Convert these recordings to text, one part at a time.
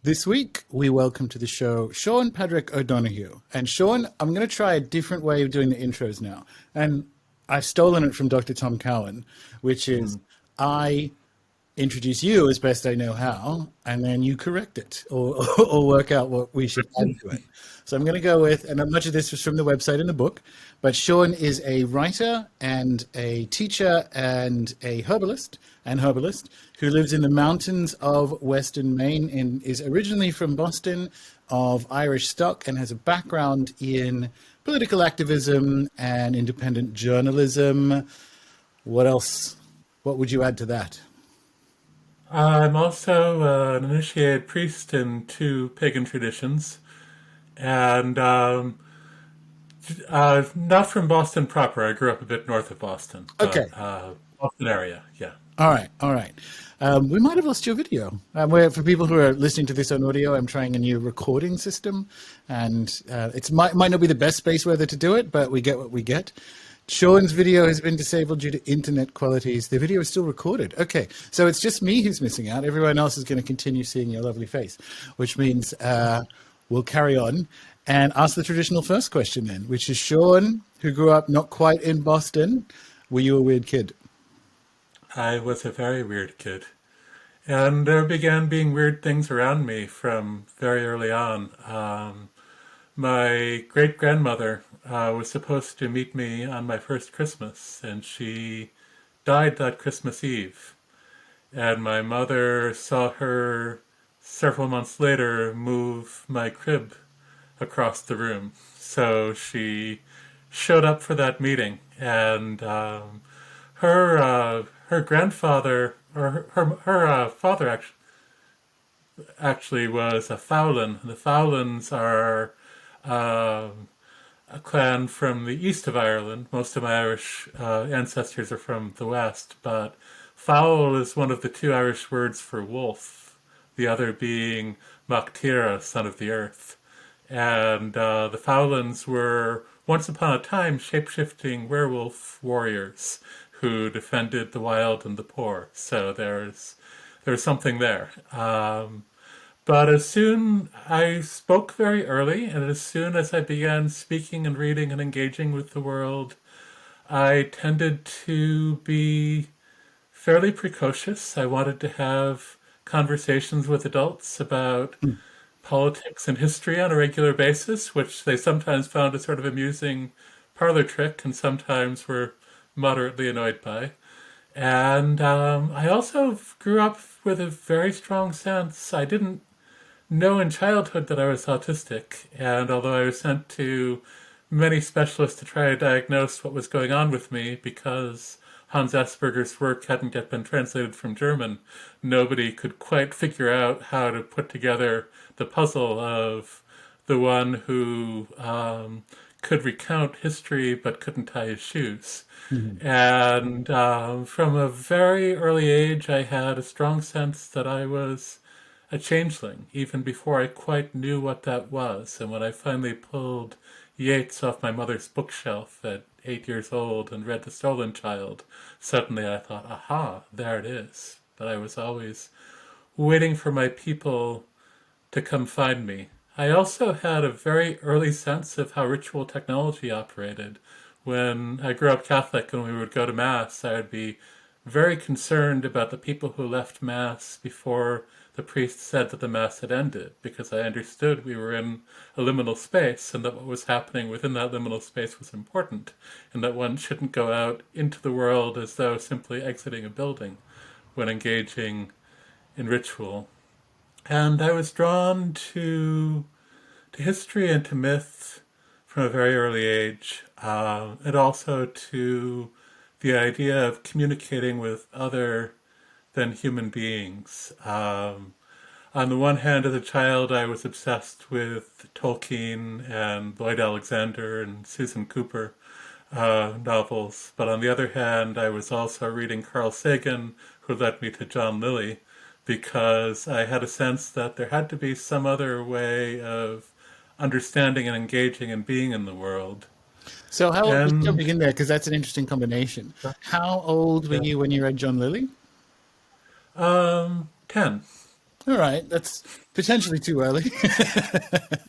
This week, we welcome to the show Seán Pádraig O'Donoghue. And Seán, I'm going to try a different way of doing the intros now. And I've stolen it from Dr. Tom Cowan, which is I introduce you as best I know how, and then you correct it or work out what we should add to it. So I'm going to go with, and much of this was from the website and the book, but Seán is a writer and a teacher and a herbalist who lives in the mountains of Western Maine and is originally from Boston, of Irish stock, and has a background in political activism and independent journalism. What else? What would you add to that? I'm also an initiated priest in two pagan traditions, and not from Boston proper. I grew up a bit north of Boston, Okay. but Boston area, yeah. All right. All right. We might have lost your video. For people who are listening to this on audio, I'm trying a new recording system, and it might not be the best space weather to do it, but we get what we get. Seán's video has been disabled due to internet qualities. The video is still recorded. Okay, so it's just me who's missing out. Everyone else is going to continue seeing your lovely face, which means we'll carry on and ask the traditional first question then, which is Seán, who grew up not quite in Boston. Were you a weird kid? I was a very weird kid. And there began being weird things around me from very early on. My great-grandmother was supposed to meet me on my first Christmas, and she died that Christmas Eve. And my mother saw her several months later move my crib across the room. So she showed up for that meeting, and her grandfather, or her father actually was a Fowlin. The Fowlins are a clan from the east of Ireland. Most of my Irish ancestors are from the west, but fowl is one of the two Irish words for wolf, the other being Mactira, son of the earth. And the Fowlins were once upon a time shape-shifting werewolf warriors who defended the wild and the poor. So there's something there. But I spoke very early, and as soon as I began speaking and reading and engaging with the world, I tended to be fairly precocious. I wanted to have conversations with adults about politics and history on a regular basis, which they sometimes found a sort of amusing parlor trick and sometimes were moderately annoyed by. And I also grew up with a very strong sense. I didn't know in childhood that I was autistic, and although I was sent to many specialists to try to diagnose what was going on with me because Hans Asperger's work hadn't yet been translated from German, nobody could quite figure out how to put together the puzzle of the one who could recount history but couldn't tie his shoes. Mm-hmm. And from a very early age, I had a strong sense that I was a changeling, even before I quite knew what that was. And when I finally pulled Yeats off my mother's bookshelf at 8 years old and read The Stolen Child, suddenly I thought, aha, there it is. But I was always waiting for my people to come find me. I also had a very early sense of how ritual technology operated. When I grew up Catholic and we would go to Mass, I would be very concerned about the people who left Mass before the priest said that the Mass had ended, because I understood we were in a liminal space and that what was happening within that liminal space was important, and that one shouldn't go out into the world as though simply exiting a building when engaging in ritual. And I was drawn to history and to myth from a very early age, and also to the idea of communicating with other than human beings. On the one hand, as a child, I was obsessed with Tolkien and Lloyd Alexander and Susan Cooper novels. But on the other hand, I was also reading Carl Sagan, who led me to John Lilly, because I had a sense that there had to be some other way of understanding and engaging and being in the world. So how old, just jumping in there, because that's an interesting combination. How old were you when you read John Lilly? 10. All right, that's potentially too early.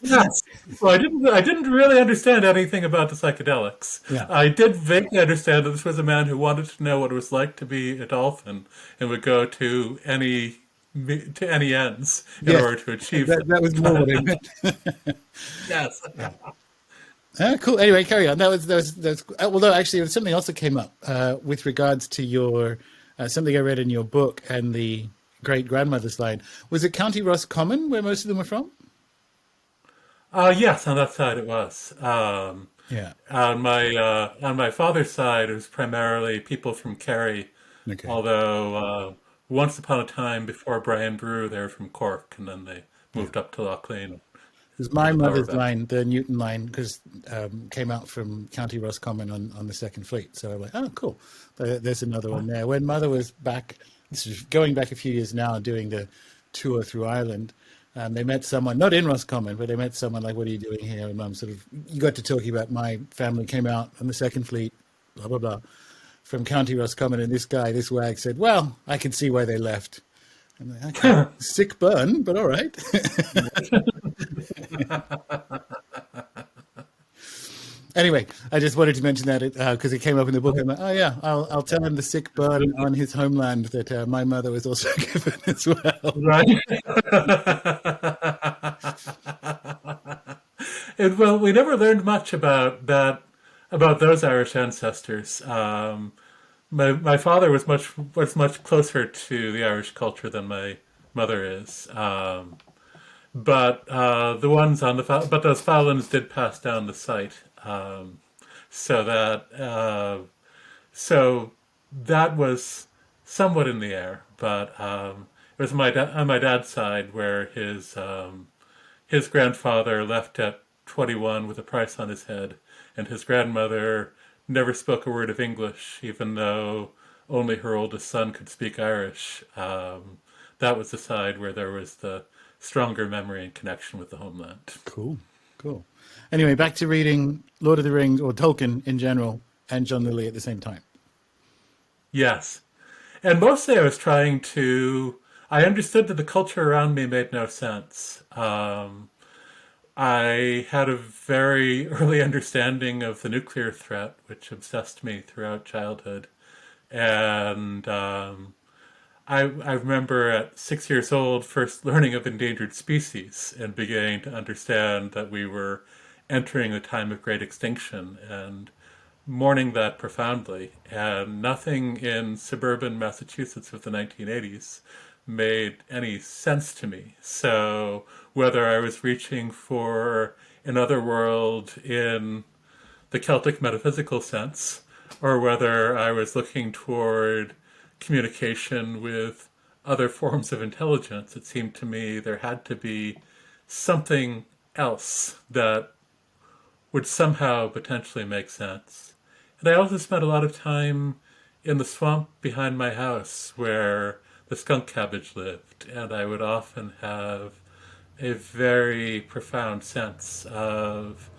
Yes. So I didn't really understand anything about the psychedelics. Yeah. I did vaguely understand that this was a man who wanted to know what it was like to be a dolphin and would go to any ends in Yes, order to achieve that was more what I that. meant. Yes. Yeah. Cool. Anyway, carry on. That was. Although actually, there was something else that came up with regards to your something I read in your book and the great grandmother's line. Was it County Roscommon where most of them were from? Yes, on that side it was. Yeah. On my father's side, it was primarily people from Kerry, Okay. although once upon a time before Brian Brew, they were from Cork, and then they Yeah. moved up to Loughlin It was for my the power mother's band. line, the Newton line, because came out from County Roscommon on the Second Fleet. So I'm like, oh, cool. There's another one there. When mother was back, this is going back a few years now, doing the tour through Ireland, they met someone, not in Roscommon, but they met someone like, what are you doing here? And mum sort of, you got to talking about my family came out on the Second Fleet, blah, blah, blah, from County Roscommon. And this guy, this wag said, well, I can see why they left. I'm like, okay, sick burn, but all right. Anyway, I just wanted to mention that because it came up in the book. I'm like, oh yeah, I'll tell him the sick burn on his homeland that my mother was also given as well. Right. Well, we never learned much about those Irish ancestors. My father was much closer to the Irish culture than my mother is. But the ones on but those Fallons did pass down the site, so that so that was somewhat in the air. But it was on my dad's side where his grandfather left at 21 with a price on his head, and his grandmother never spoke a word of English, even though only her oldest son could speak Irish. That was the side where there was the stronger memory and connection with the homeland. Cool, cool. Anyway, back to reading Lord of the Rings or Tolkien in general and John Lilly at the same time. Yes. And mostly I understood that the culture around me made no sense. I had a very early understanding of the nuclear threat, which obsessed me throughout childhood. And I remember at 6 years old first learning of endangered species and beginning to understand that we were entering a time of great extinction and mourning that profoundly. And nothing in suburban Massachusetts of the 1980s made any sense to me. So whether I was reaching for another world in the Celtic metaphysical sense, or whether I was looking toward communication with other forms of intelligence, it seemed to me there had to be something else that would somehow potentially make sense. And I also spent a lot of time in the swamp behind my house where the skunk cabbage lived, and I would often have a very profound sense of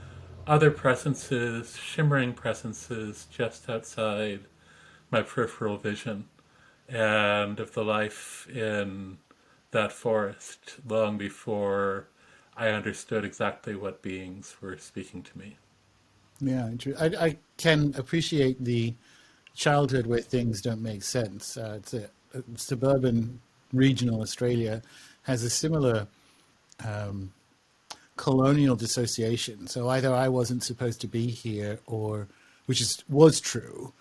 other presences, shimmering presences just outside my peripheral vision, and of the life in that forest long before I understood exactly what beings were speaking to me. Yeah, I can appreciate the childhood where things don't make sense. Suburban regional Australia has a similar colonial dissociation. So either I wasn't supposed to be here, or was true,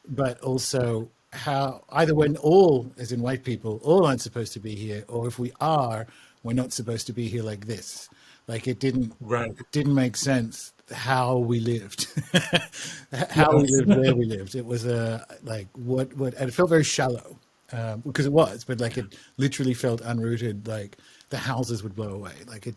but also how either when all, as in white people, all aren't supposed to be here, or if we are, we're not supposed to be here like this. Like Right. it didn't make sense how we lived, how we Yes. lived, where we lived. It was and it felt very shallow because it was, but like it literally felt unrooted. Like the houses would blow away. Like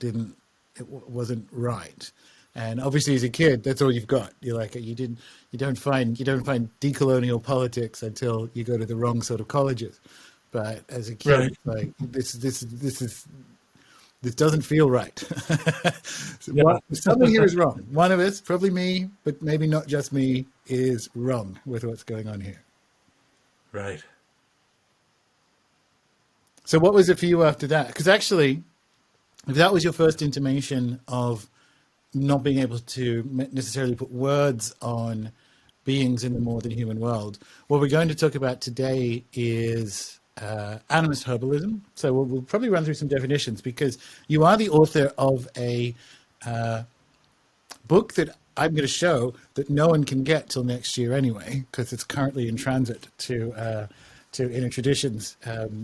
wasn't right. And obviously, as a kid, that's all you've got. You're like you don't find decolonial politics until you go to the wrong sort of colleges. But as a kid, Right. like this doesn't feel right. Yeah. Something here is wrong. One of us, probably me, but maybe not just me, is wrong with what's going on here. Right. So what was it for you after that? Because actually, if that was your first intimation of not being able to necessarily put words on beings in the more than human world, what we're going to talk about today is animist herbalism. So we'll probably run through some definitions because you are the author of a book that I'm going to show that no one can get till next year anyway, because it's currently in transit to Inner Traditions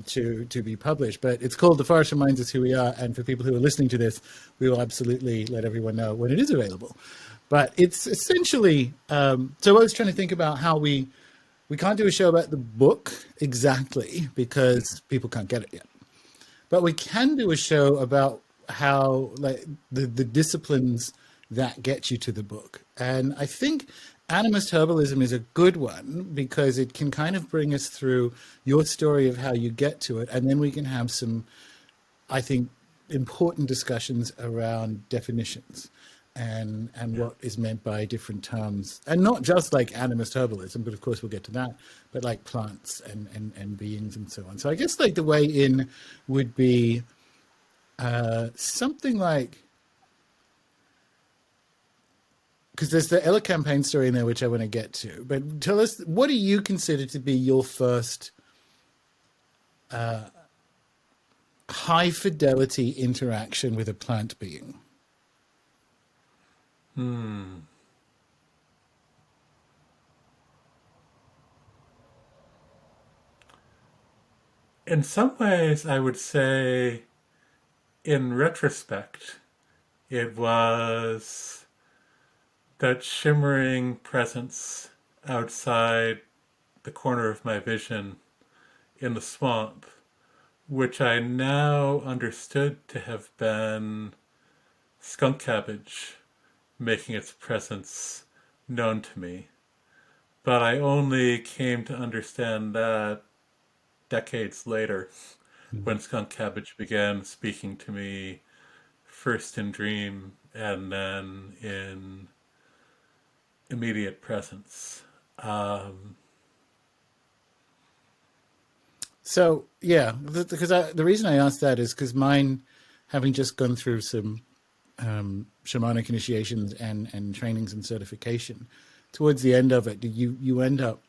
to be published. But it's called The Forest Reminds Us Who We Are, and for people who are listening to this, we will absolutely let everyone know when it is available. But it's essentially, so I was trying to think about how we can't do a show about the book exactly because people can't get it yet. But we can do a show about how like the disciplines that get you to the book. And I think animist herbalism is a good one because it can kind of bring us through your story of how you get to it. And then we can have some, I think, important discussions around definitions and what is meant by different terms. And not just like animist herbalism, but of course we'll get to that, but like plants and beings and so on. So I guess like the way in would be something like, because there's the Ella campaign story in there, which I want to get to. But tell us, what do you consider to be your first high fidelity interaction with a plant being? In some ways, I would say, in retrospect, it was that shimmering presence outside the corner of my vision in the swamp, which I now understood to have been skunk cabbage making its presence known to me. But I only came to understand that decades later when skunk cabbage began speaking to me first in dream and then in immediate presence. So yeah, because the reason I asked that is because mine, having just gone through some shamanic initiations and trainings and certification, towards the end of it, you end up,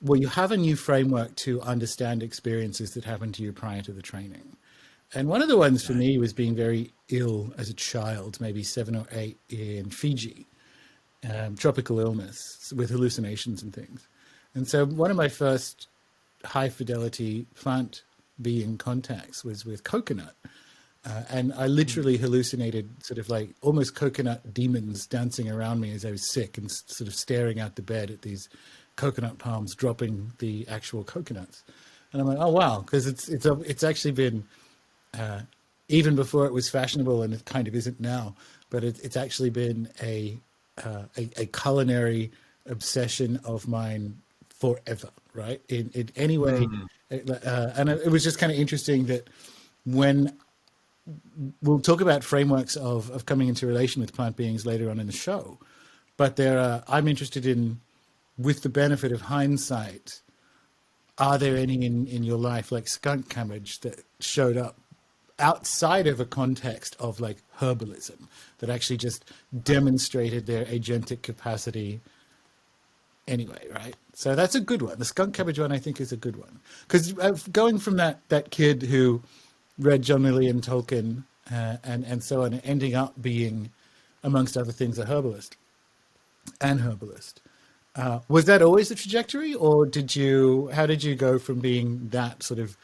well, you have a new framework to understand experiences that happened to you prior to the training. And one of the ones for me was being very ill as a child, maybe 7 or 8 in Fiji, tropical illness with hallucinations and things. And so one of my first high fidelity plant being contacts was with coconut. And I literally hallucinated sort of like almost coconut demons dancing around me as I was sick and sort of staring out the bed at these coconut palms dropping the actual coconuts. And I'm like, oh, wow, because it's actually been, even before it was fashionable, and it kind of isn't now, but it's actually been a culinary obsession of mine forever, right? In any way. And it was just kind of interesting that when we'll talk about frameworks of coming into relation with plant beings later on in the show, but I'm interested in, with the benefit of hindsight, are there any in your life like skunk cabbage that showed up outside of a context of like herbalism that actually just demonstrated their agentic capacity anyway, right? So that's a good one. The skunk cabbage one, I think, is a good one. Because going from that kid who read John Lillian Tolkien and so on, and ending up being, amongst other things, a herbalist. Was that always the trajectory, or how did you go from being that sort of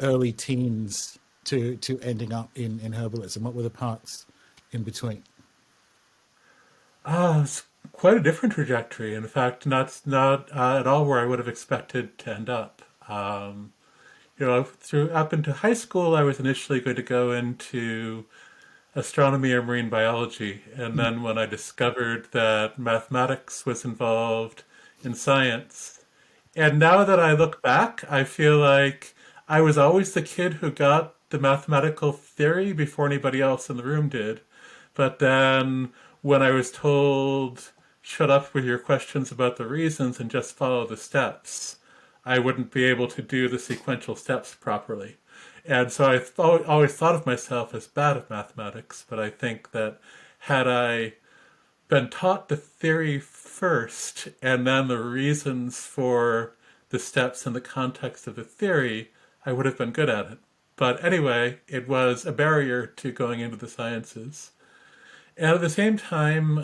early teens to ending up in herbalism? What were the parts in between? It's quite a different trajectory. In fact, not at all where I would have expected to end up. Through up into high school, I was initially going to go into astronomy or marine biology. And then when I discovered that mathematics was involved in science, and now that I look back, I feel like I was always the kid who got the mathematical theory before anybody else in the room did. But then when I was told, shut up with your questions about the reasons and just follow the steps, I wouldn't be able to do the sequential steps properly. And so I always thought of myself as bad at mathematics, but I think that had I been taught the theory first and then the reasons for the steps in the context of the theory, I would have been good at it. But anyway, it was a barrier to going into the sciences. And at the same time,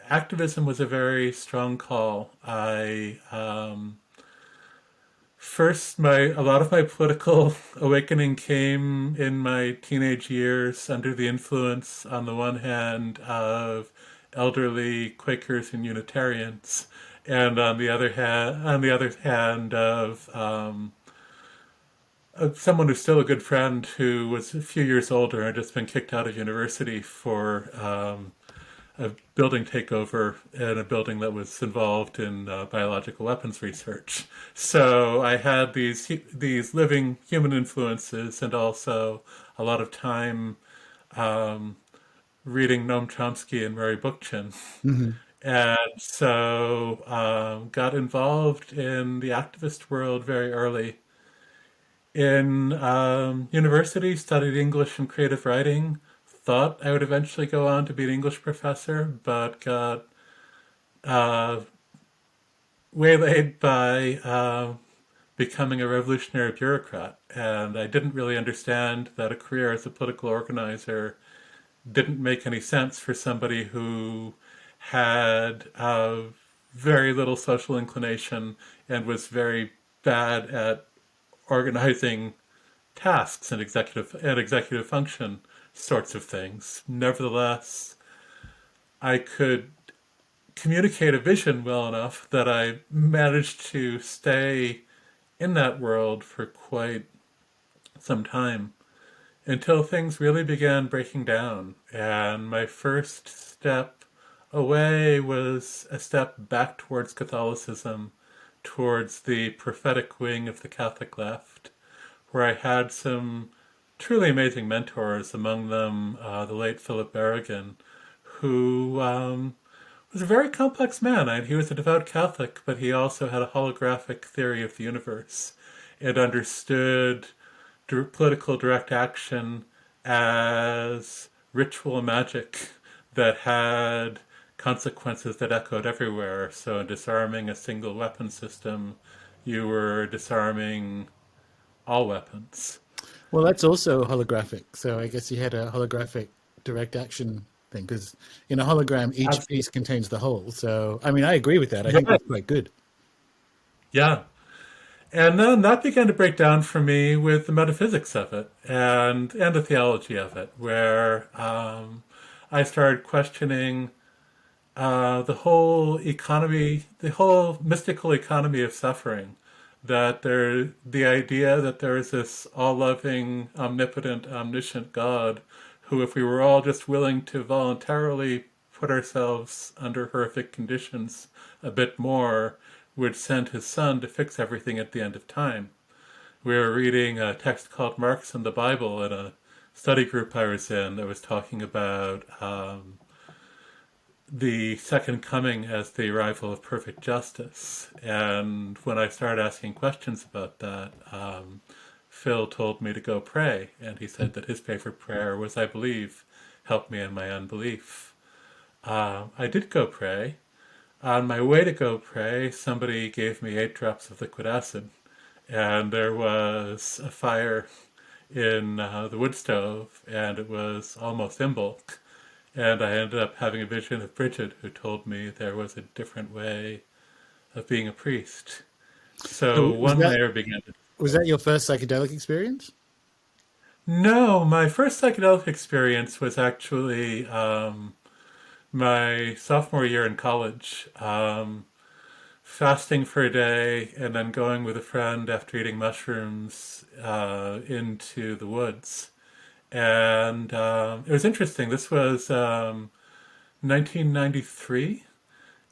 activism was a very strong call. A lot of my political awakening came in my teenage years under the influence, on the one hand, of elderly Quakers and Unitarians, and on the other hand, of someone who's still a good friend who was a few years older and had just been kicked out of university for a building takeover in a building that was involved in biological weapons research. So I had these living human influences, and also a lot of time reading Noam Chomsky and Murray Bookchin. And so got involved in the activist world very early. In university, studied English and creative writing. Thought I would eventually go on to be an English professor, but got uh, waylaid by becoming a revolutionary bureaucrat. And I didn't really understand that a career as a political organizer didn't make any sense for somebody who had very little social inclination and was very bad at organizing tasks and executive function sorts of things. Nevertheless, I could communicate a vision well enough that I managed to stay in that world for quite some time until things really began breaking down. And my first step away was a step back towards Catholicism, towards the prophetic wing of the Catholic left, where I had some truly amazing mentors, among them the late Philip Berrigan, who was a very complex man. He was a devout Catholic, but he also had a holographic theory of the universe. It understood political direct action as ritual magic that had consequences that echoed everywhere. So in disarming a single weapon system, you were disarming all weapons. Well, that's also holographic. So I guess you had a holographic direct action thing because in a hologram, each Absolutely. piece contains the whole. So, I mean, I agree with that. I think Yeah, that's quite good. yeah. And then that began to break down for me with the metaphysics of it and the theology of it, where I started questioning the whole economy, the whole mystical economy of suffering. The idea that there is this all-loving, omnipotent, omniscient God who, if we were all just willing to voluntarily put ourselves under horrific conditions a bit more, would send his son to fix everything at the end of time. We were reading a text called Marx and the Bible in a study group I was in that was talking about the second coming as the arrival of perfect justice. And when I started asking questions about that, Phil told me to go pray. And he said that his favorite prayer was, I believe, help me in my unbelief. I did go pray. On my way to go pray, somebody gave me 8 drops of liquid acid. And there was a fire in the wood stove, and it was almost in bulk. And I ended up having a vision of Bridget, who told me there was a different way of being a priest. So So one layer began to. was that your first psychedelic experience? No, my first psychedelic experience was actually my sophomore year in college. Fasting for a day and then going with a friend after eating mushrooms into the woods. And it was interesting. This was 1993.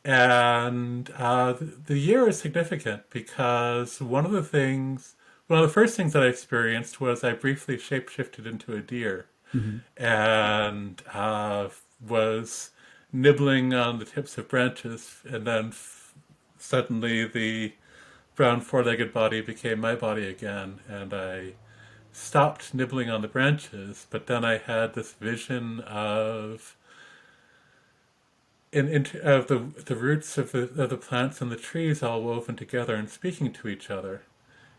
And the year is significant because one of the first things that I experienced was I briefly shapeshifted into a deer Hmm. and was nibbling on the tips of branches, and then suddenly the brown four-legged body became my body again, and I stopped nibbling on the branches. But then I had this vision of of the roots of the plants and the trees all woven together and speaking to each other.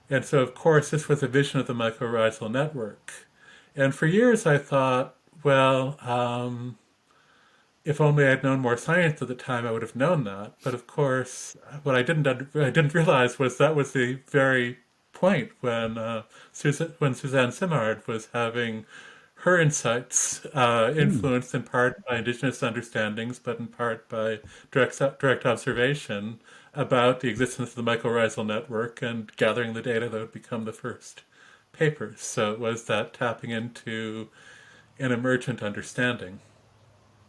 And so, of course, this was a vision of the mycorrhizal network. And for years I thought, well, if only I'd known more science at the time, I would have known that. But of course, what I didn't realize was that was the very point when when Suzanne Simard was having her insights, Hmm. influenced in part by indigenous understandings, but in part by direct observation about the existence of the mycorrhizal network and gathering the data that would become the first papers. So it was that tapping into an emergent understanding.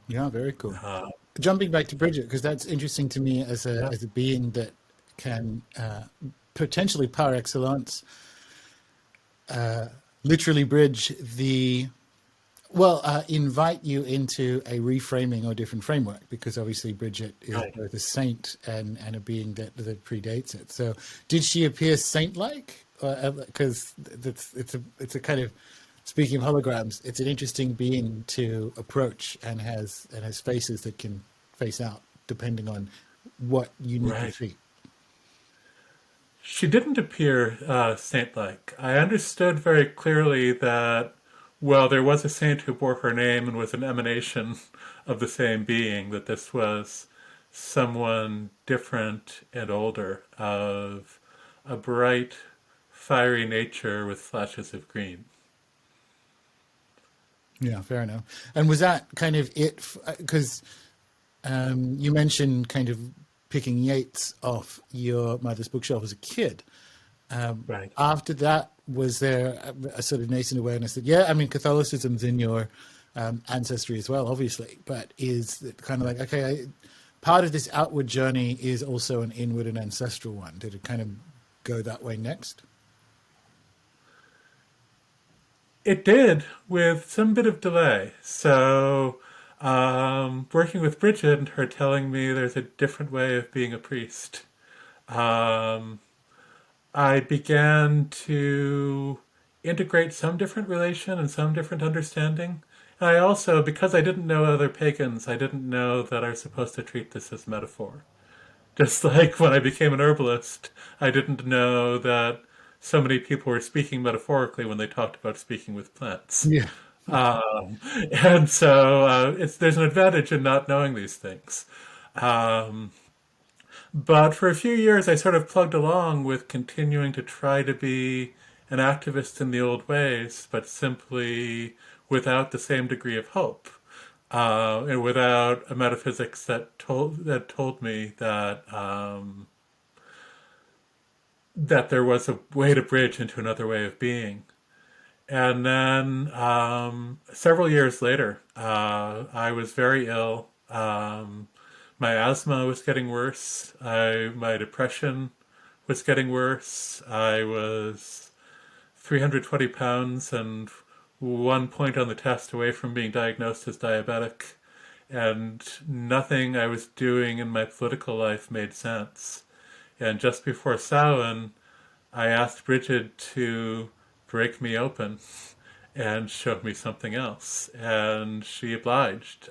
Yeah, very cool. Uh, Jumping back to Bridget, because that's interesting to me yeah, as a being that can potentially par excellence literally bridge the invite you into a reframing or different framework, because obviously Bridget is right. both a saint and a being that predates it. So, did she appear saint-like? Because it's a kind of, speaking of holograms, it's an interesting being to approach, and has faces that can face out depending on what you need to Right. see. She didn't appear saint-like. I understood very clearly that, well, there was a saint who bore her name and was an emanation of the same being, that this was someone different and older, of a bright, fiery nature with flashes of green. Yeah, fair enough. And was that kind of it? Because you mentioned kind of picking Yeats off your mother's bookshelf as a kid. Right. After that, was there a sort of nascent awareness that, yeah, I mean, Catholicism's in your ancestry as well, obviously, but is it kind of like, okay, part of this outward journey is also an inward and ancestral one? Did it kind of go that way next? It did, with some bit of delay. So, working with Bridget and her telling me there's a different way of being a priest, um, I began to integrate some different relation and some different understanding. And I also, because I didn't know other pagans, I didn't know that I was supposed to treat this as metaphor. Just like when I became an herbalist, I didn't know that so many people were speaking metaphorically when they talked about speaking with plants. Yeah. Um, and so there's an advantage in not knowing these things. Um, but for a few years, I sort of plugged along with continuing to try to be an activist in the old ways, but simply without the same degree of hope, and without a metaphysics that told me that there was a way to bridge into another way of being. And then several years later, I was very ill. My asthma was getting worse. My depression was getting worse. I was 320 pounds and 1 point on the test away from being diagnosed as diabetic. And nothing I was doing in my political life made sense. And just before Samhain, I asked Bridget to break me open and show me something else. And she obliged,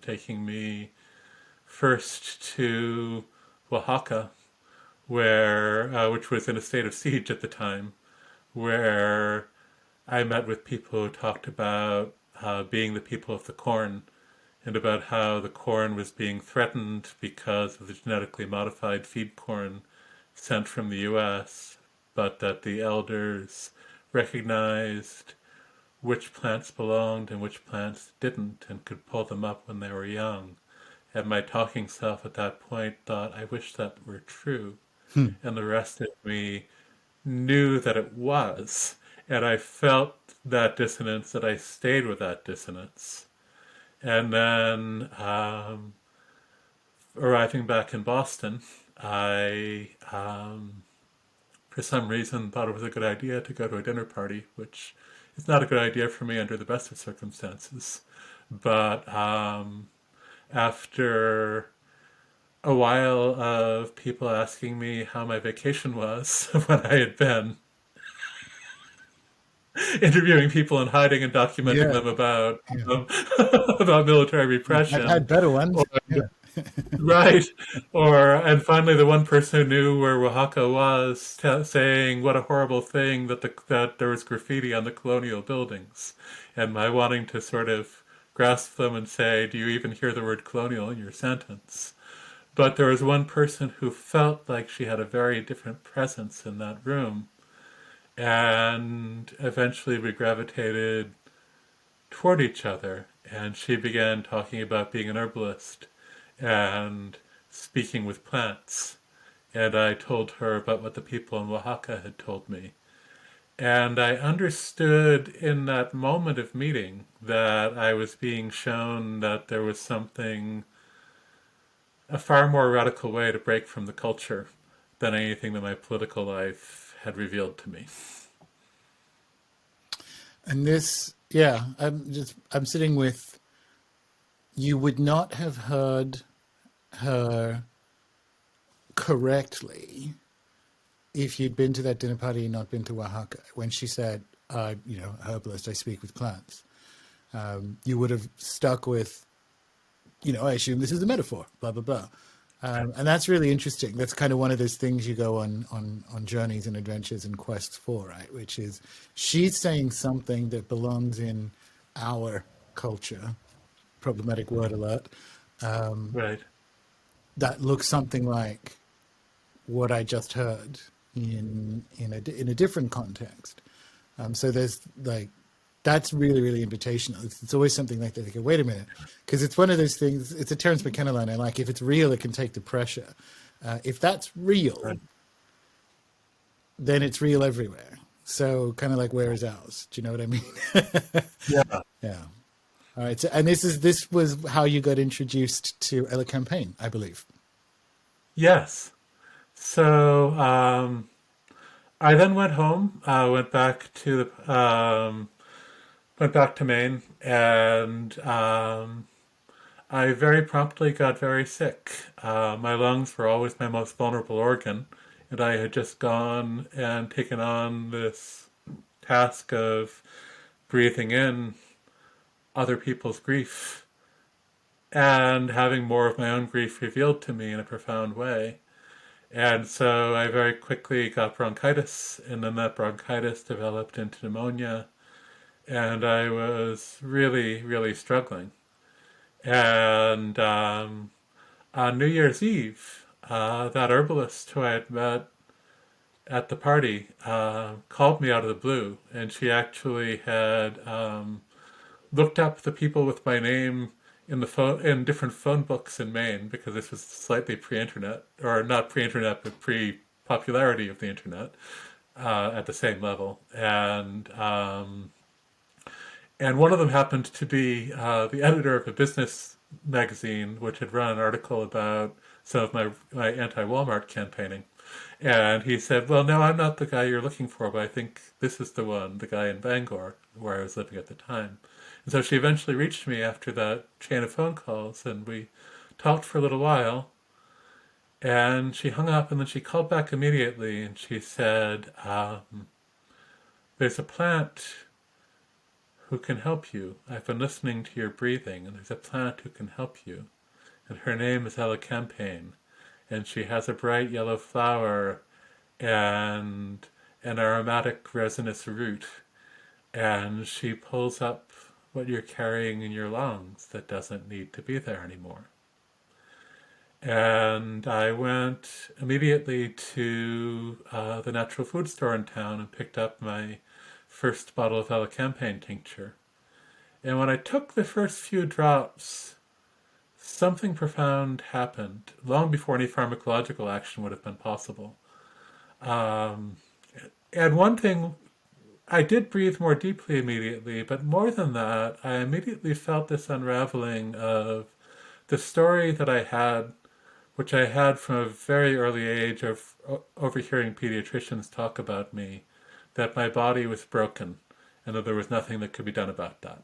taking me first to Oaxaca, which was in a state of siege at the time, where I met with people who talked about being the people of the corn and about how the corn was being threatened because of the genetically modified feed corn sent from the US, but that the elders recognized which plants belonged and which plants didn't and could pull them up when they were young. And my talking self at that point thought, I wish that were true. Hmm. And the rest of me knew that it was. And I felt that dissonance, that I stayed with that dissonance. And then arriving back in Boston, I, for some reason, thought it was a good idea to go to a dinner party, which is not a good idea for me under the best of circumstances. But after a while of people asking me how my vacation was when I had been interviewing people and hiding and documenting Yeah. them about Yeah. about military I've repression. had better ones. Yeah. Right. Or, and finally, the one person who knew where Oaxaca was saying what a horrible thing that that there was graffiti on the colonial buildings, and my wanting to sort of grasp them and say, "Do you even hear the word colonial in your sentence?" But there was one person who felt like she had a very different presence in that room, and eventually we gravitated toward each other, and she began talking about being an herbalist and speaking with plants. And I told her about what the people in Oaxaca had told me. And I understood in that moment of meeting that I was being shown that there was something, a far more radical way to break from the culture than anything that my political life had revealed to me. And this, yeah, I'm sitting with, you would not have heard her correctly if you'd been to that dinner party and not been to Oaxaca. When she said, herbalist, I speak with plants, you would have stuck with, I assume this is a metaphor, blah, blah, blah. And that's really interesting. That's kind of one of those things you go on journeys and adventures and quests for, right? Which is, she's saying something that belongs in our culture, problematic word alert, Right. that looks something like what I just heard in a different context. So there's like, that's really, really invitational. It's always something like that. They go, wait a minute, because it's one of those things. It's a Terence McKenna line. I like, if it's real, it can take the pressure. If that's real, Right. then it's real everywhere. So kind of like, where is ours? Do you know what I mean? Yeah. Yeah. All right. So, and this was how you got introduced to Ella Campaign, I believe. Yes. So I then went home, went back to Maine, and I very promptly got very sick. My lungs were always my most vulnerable organ, and I had just gone and taken on this task of breathing in other people's grief and having more of my own grief revealed to me in a profound way. And so I very quickly got bronchitis, and then that bronchitis developed into pneumonia, and I was really, really struggling. And on New Year's Eve, that herbalist who I had met at the party called me out of the blue, and she actually had looked up the people with my name in the phone in different phone books in Maine, because this was slightly pre-internet, or not pre-internet, but pre-popularity of the internet at the same level, and one of them happened to be the editor of a business magazine, which had run an article about some of my anti-Walmart campaigning. And he said, well, no, I'm not the guy you're looking for, but I think this is the one, the guy in Bangor, where I was living at the time. And so she eventually reached me after that chain of phone calls, and we talked for a little while. And she hung up, and then she called back immediately, and she said, there's a plant who can help you. I've been listening to your breathing, and there's a plant who can help you. And her name is Elecampane, and she has a bright yellow flower and an aromatic resinous root, and she pulls up what you're carrying in your lungs that doesn't need to be there anymore. And I went immediately to the natural food store in town and picked up my first bottle of Elecampane tincture. And when I took the first few drops, something profound happened, long before any pharmacological action would have been possible. And one thing, I did breathe more deeply immediately, but more than that, I immediately felt this unraveling of the story that I had, which I had from a very early age of overhearing pediatricians talk about me, that my body was broken and that there was nothing that could be done about that.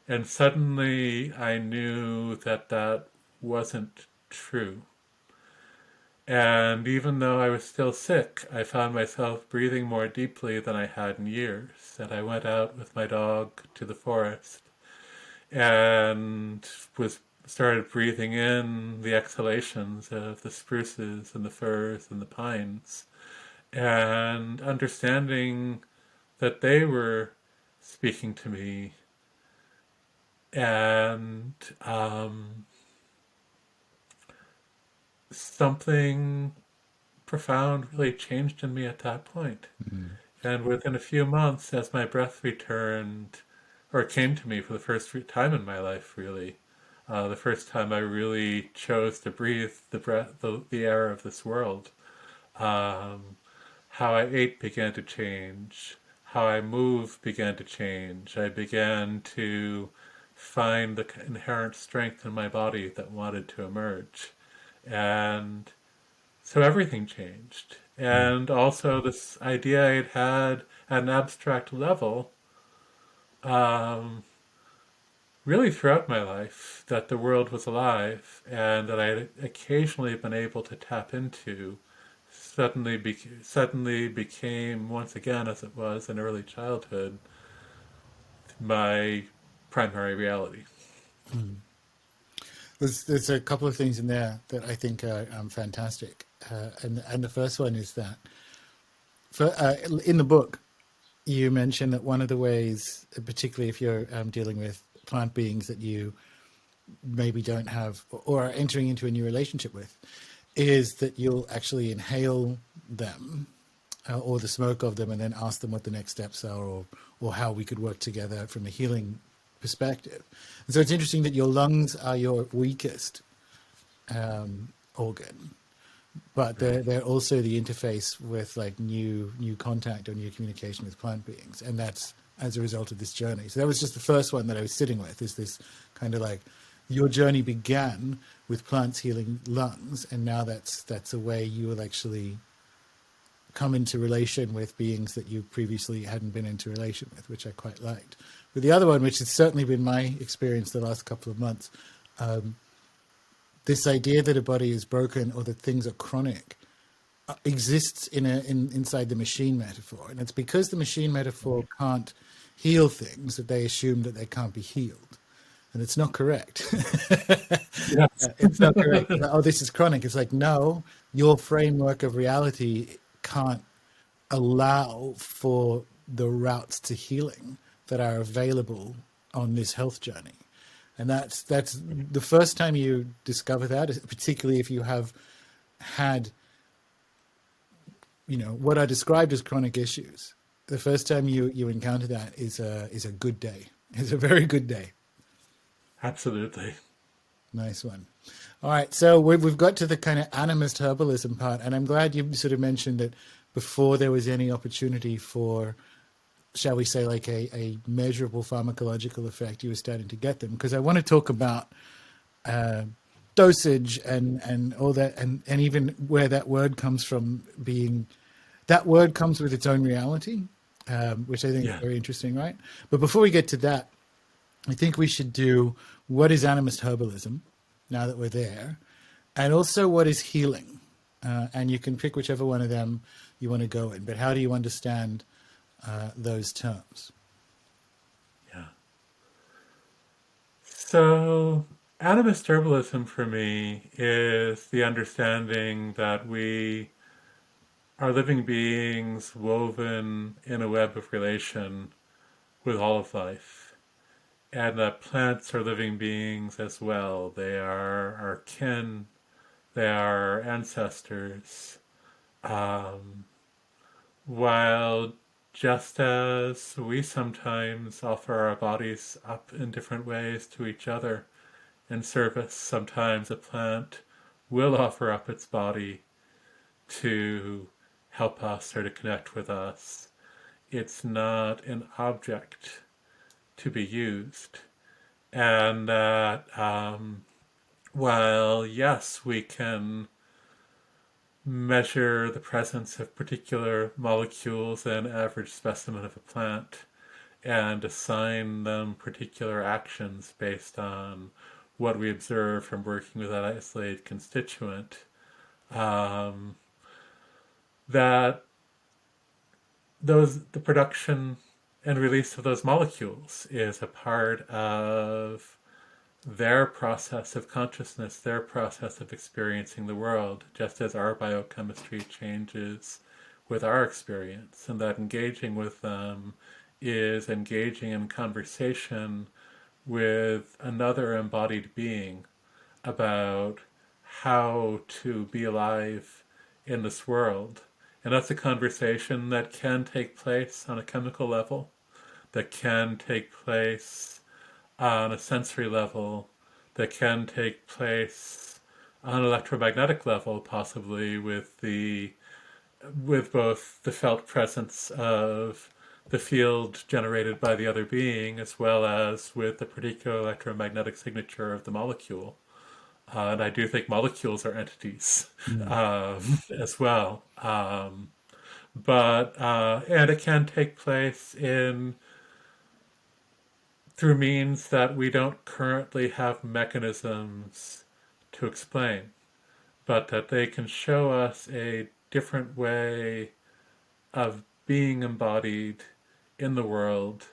And suddenly I knew that that wasn't true. And even though I was still sick, I found myself breathing more deeply than I had in years. And I went out with my dog to the forest and was started breathing in the exhalations of the spruces and the firs and the pines, and understanding that they were speaking to me. And something profound really changed in me at that point. Mm. And within a few months, as my breath returned, or came to me for the first time in my life, really, the first time I really chose to breathe the breath, the air of this world, um, how I ate began to change, how I moved began to change. I began to find the inherent strength in my body that wanted to emerge. And so everything changed. Mm. And also this idea I had had at an abstract level, um, really throughout my life, that the world was alive and that I had occasionally been able to tap into, suddenly became, once again, as it was in early childhood, my primary reality. Mm. There's a couple of things in there that I think are fantastic, and the first one is that in the book you mentioned that one of the ways, particularly if you're dealing with plant beings that you maybe don't have or are entering into a new relationship with, is that you'll actually inhale them or the smoke of them and then ask them what the next steps are, or how we could work together from a healing perspective. And so it's interesting that your lungs are your weakest organ, but Right. they're also the interface with like new contact or new communication with plant beings, and that's as a result of this journey. So that was just the first one that I was sitting with, is this kind of like your journey began with plants healing lungs, and now that's a way you will actually come into relation with beings that you previously hadn't been into relation with, which I quite liked. But the other one, which has certainly been my experience the last couple of months, this idea that a body is broken or that things are chronic exists inside the machine metaphor. And it's because the machine metaphor can't heal things that they assume that they can't be healed. And it's not correct. Yes. It's not correct. Oh, this is chronic. It's like, no, your framework of reality can't allow for the routes to healing that are available on this health journey. And that's the first time you discover that, particularly if you have had, what are described as chronic issues. The first time you encounter that is a good day. It's a very good day. Absolutely. Nice one. All right, so we've got to the kind of animist herbalism part, and I'm glad you sort of mentioned that before there was any opportunity for, shall we say, like a measurable pharmacological effect, you were starting to get them. Because I want to talk about dosage and all that, and even where that word comes from, being that word comes with its own reality, which I think is Yeah. very interesting, right? But before we get to that, I think we should do what is animist herbalism, now that we're there, and also what is healing. And you can pick whichever one of them you want to go in. But how do you understand those terms? Yeah. So, animist herbalism for me is the understanding that we are living beings woven in a web of relation with all of life, and that plants are living beings as well. They are our kin, they are our ancestors. Um, while just as we sometimes offer our bodies up in different ways to each other in service, sometimes a plant will offer up its body to help us or to connect with us. It's not an object to be used. And that while, yes, we can measure the presence of particular molecules in an average specimen of a plant and assign them particular actions based on what we observe from working with that isolated constituent, um, that the production and release of those molecules is a part of their process of consciousness, their process of experiencing the world, just as our biochemistry changes with our experience, and that engaging with them is engaging in conversation with another embodied being about how to be alive in this world. And that's a conversation that can take place on a chemical level, that can take place on a sensory level, that can take place on an electromagnetic level, possibly with both the felt presence of the field generated by the other being, as well as with the particular electromagnetic signature of the molecule. And I do think molecules are entities as well. And it can take place through means that we don't currently have mechanisms to explain, but that they can show us a different way of being embodied in the world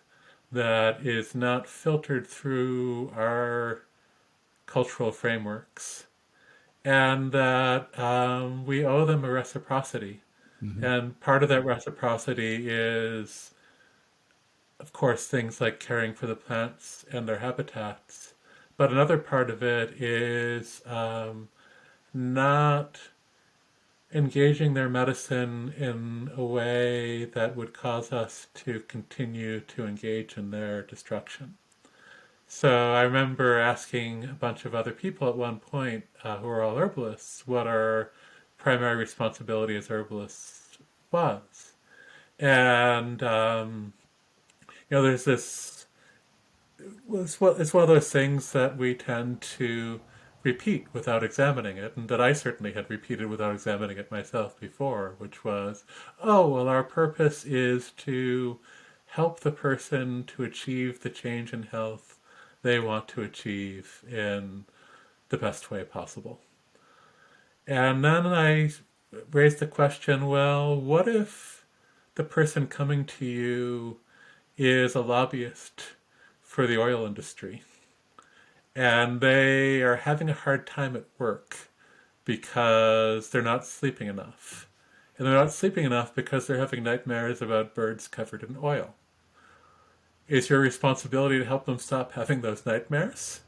that is not filtered through our cultural frameworks, and that we owe them a reciprocity. Mm-hmm. And part of that reciprocity is, of course, things like caring for the plants and their habitats. But another part of it is not engaging their medicine in a way that would cause us to continue to engage in their destruction. So I remember asking a bunch of other people at one point, who are all herbalists, what our primary responsibility as herbalists was. And, there's this, it's one of those things that we tend to repeat without examining it, and that I certainly had repeated without examining it myself before, which was, oh, well, our purpose is to help the person to achieve the change in health they want to achieve in the best way possible. And then I raised the question, well, what if the person coming to you is a lobbyist for the oil industry, and they are having a hard time at work because they're not sleeping enough. And they're not sleeping enough because they're having nightmares about birds covered in oil. Is your responsibility to help them stop having those nightmares?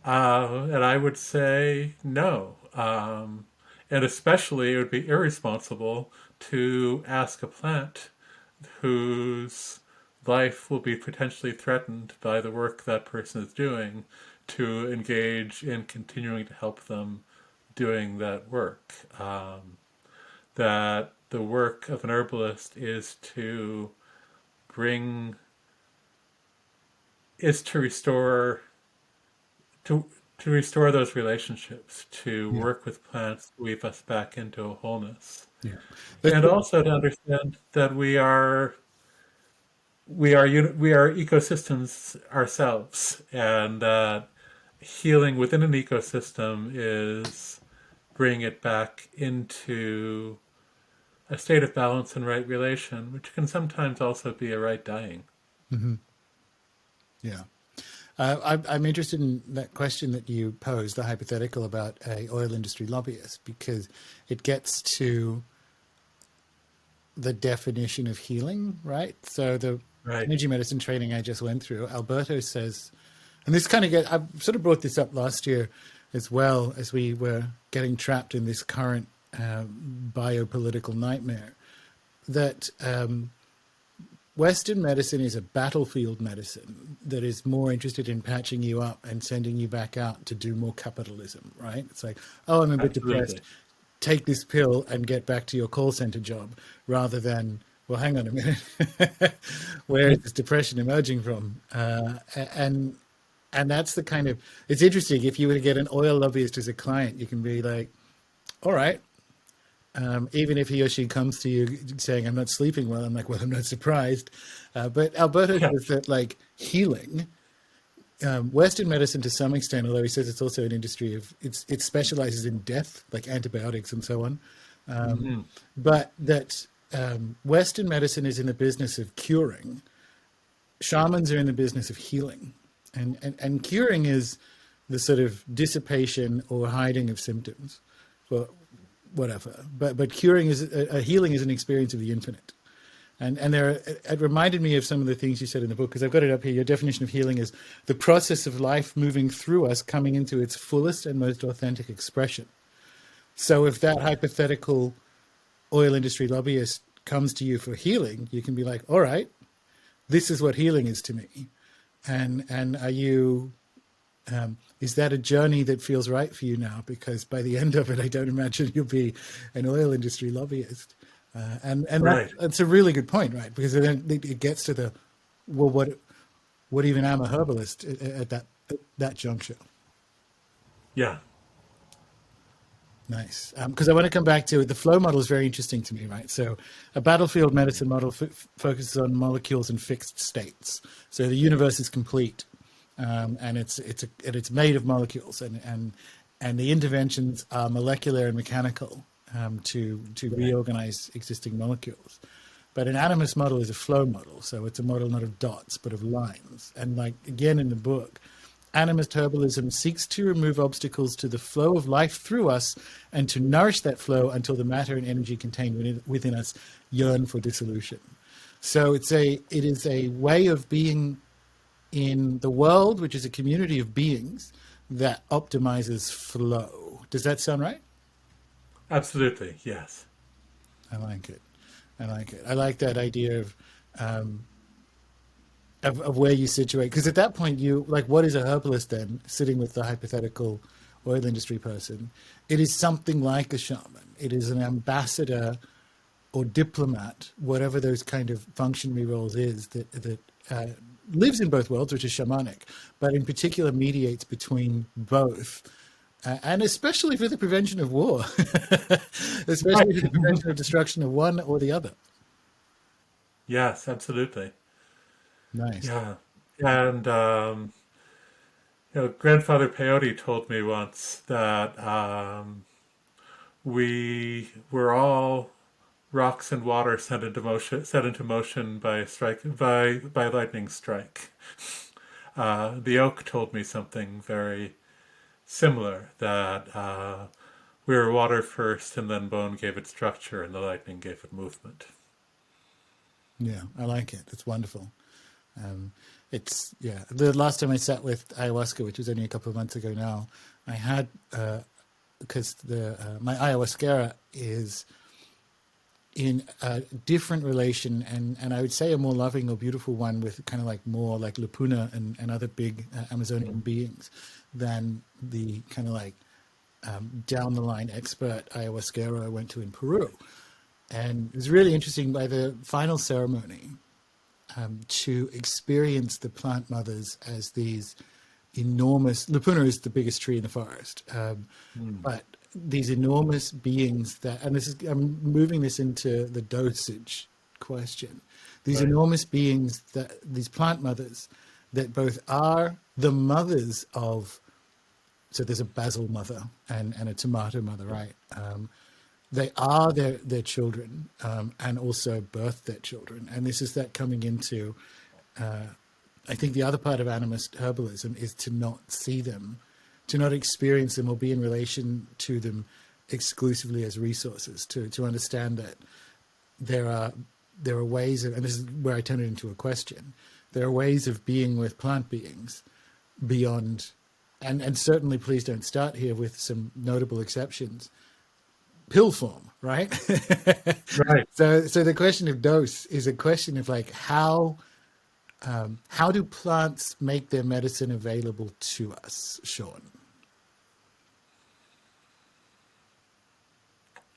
And I would say no. And especially it would be irresponsible to ask a plant whose life will be potentially threatened by the work that person is doing to engage in continuing to help them doing that work. That the work of an herbalist is to restore those relationships, to work with plants to weave us back into a wholeness. Yeah. And also to understand that we are ecosystems ourselves, and that healing within an ecosystem is bringing it back into a state of balance and right relation, which can sometimes also be a right dying. Mm-hmm. Yeah. I'm interested in that question that you posed, the hypothetical about a oil industry lobbyist, because it gets to the definition of healing, right? So the energy medicine training I just went through, Alberto says, and this kind of I sort of brought this up last year as well, as we were getting trapped in this current biopolitical nightmare, that Western medicine is a battlefield medicine that is more interested in patching you up and sending you back out to do more capitalism, right? It's like, oh, I'm a bit depressed. Take this pill and get back to your call center job, rather than, well, hang on a minute, where is this depression emerging from? And that's the kind of, it's interesting. If you were to get an oil lobbyist as a client, you can be like, all right. Even if he or she comes to you saying, I'm not sleeping well, I'm like, well, I'm not surprised. But Alberto says that, like, healing Western medicine, to some extent, although he says it's also an industry of it specializes in death, like antibiotics and so on, Hmm. but that Western medicine is in the business of curing. Shamans are in the business of healing, and curing is the sort of dissipation or hiding of symptoms, or whatever. But curing is a healing is an experience of the infinite. And it reminded me of some of the things you said in the book, because I've got it up here. Your definition of healing is the process of life moving through us, coming into its fullest and most authentic expression. So if that hypothetical oil industry lobbyist comes to you for healing, you can be like, all right, this is what healing is to me. And are you, is that a journey that feels right for you now? Because by the end of it, I don't imagine you'll be an oil industry lobbyist. And Right. that's a really good point, right? Because then it gets to the, well, what even am a herbalist at that juncture? Yeah. Nice. Because I want to come back to it. The flow model is very interesting to me, right? So a battlefield medicine model focuses on molecules and fixed states. So the universe is complete, and it's made of molecules, and the interventions are molecular and mechanical to reorganize existing molecules. But an animist model is a flow model, so it's a model not of dots but of lines. And like again in the book, Animist Herbalism seeks to remove obstacles to the flow of life through us and to nourish that flow until the matter and energy contained within us yearn for dissolution. So it is a way of being in the world, which is a community of beings that optimizes flow. Does that sound right? Absolutely. Yes. I like it. I like it. I like that idea of where you situate, because at that point you like, what is a herbalist then, sitting with the hypothetical oil industry person? It is something like a shaman. It is an ambassador or diplomat, whatever those kind of functionary roles is, that lives in both worlds, which is shamanic, but in particular mediates between both, and especially for the prevention of war, Right. especially for the prevention of destruction of one or the other. Yes, absolutely. Nice. Yeah. And, Grandfather Peyote told me once that we were all rocks and water set into motion by a strike by lightning strike. The oak told me something very similar, that we were water first, and then bone gave it structure, and the lightning gave it movement. Yeah, I like it. It's wonderful. It's yeah. The last time I sat with ayahuasca, which was only a couple of months ago now, I had because the my ayahuasca is in a different relation, and I would say a more loving or beautiful one, with kind of like more like Lupuna and other big Amazonian beings, than the kind of like down the line expert ayahuasca I went to in Peru. And it was really interesting by the final ceremony to experience the plant mothers as these enormous, Lupuna is the biggest tree in the forest, Mm. but these enormous beings that, and this is, I'm moving this into the dosage question, these Right. enormous beings, that these plant mothers that both are the mothers of, so there's a basil mother and a tomato mother, right? They are their children, and also birth their children. And this is that coming into, I think the other part of animist herbalism is to not see them, to not experience them or be in relation to them exclusively as resources, to understand that there are ways of, and this is where I turn it into a question, there are ways of being with plant beings beyond, and certainly please don't start here with some notable exceptions, pill form, right? Right. So the question of dose is a question of like how do plants make their medicine available to us, Seán?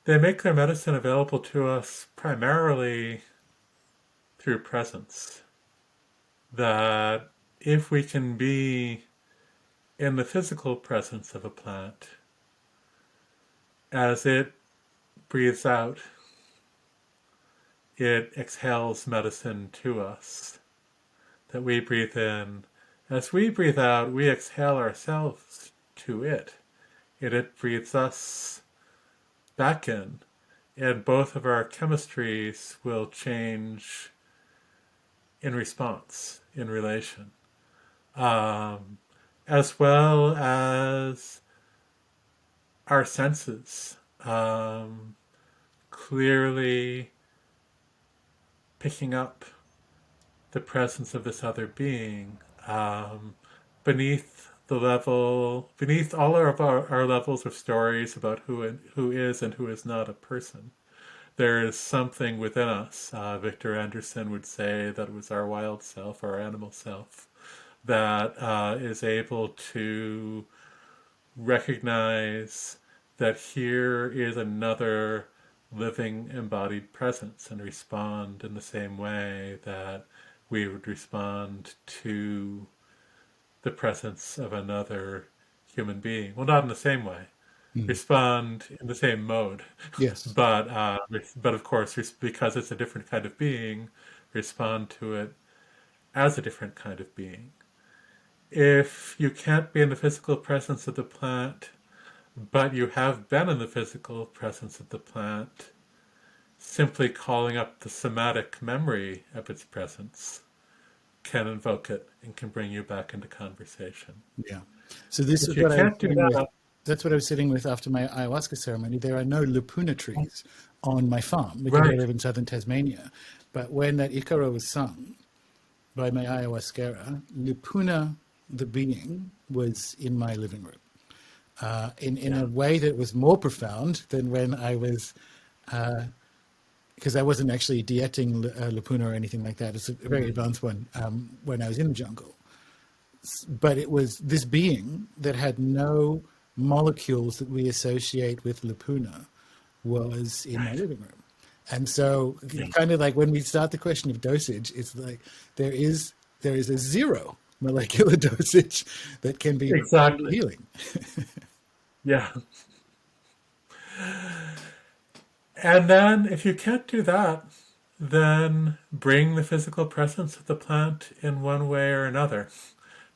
They make their medicine available to us primarily through presence. That if we can be in the physical presence of a plant as it breathes out, it exhales medicine to us, that we breathe in As we breathe out, we exhale ourselves to it, and it breathes us back in, and both of our chemistries will change in response, in relation, um, as well as our senses, clearly picking up the presence of this other being, beneath beneath all of our levels of stories about who is and who is not a person. There is something within us. Victor Anderson would say that it was our wild self, our animal self, that is able to recognize that here is another living embodied presence and respond in the same way that we would respond to the presence of another human being. Well, not in the same way. Respond in the same mode, Yes. but of course, because it's a different kind of being, respond to it as a different kind of being. If you can't be in the physical presence of the plant, but you have been in the physical presence of the plant, simply calling up the somatic memory of its presence can invoke it and can bring you back into conversation. Yeah. So this If is you what I was can't do sitting with. that, That's what I was sitting with after my ayahuasca ceremony. There are no lupuna trees on my farm because I right, live in southern Tasmania. But when that Icaro was sung by my ayahuasquera, lupuna, the being, was in my living room. In yeah, a way that was more profound than when I was, because I wasn't actually dieting lupuna or anything like that. It's a very advanced one when I was in the jungle. But it was this being that had no molecules that we associate with lupuna was in my right, living room. And so yeah, kind of like when we start the question of dosage, it's like there is a zero molecular dosage that can be exactly, healing. yeah. And then if you can't do that, then bring the physical presence of the plant in one way or another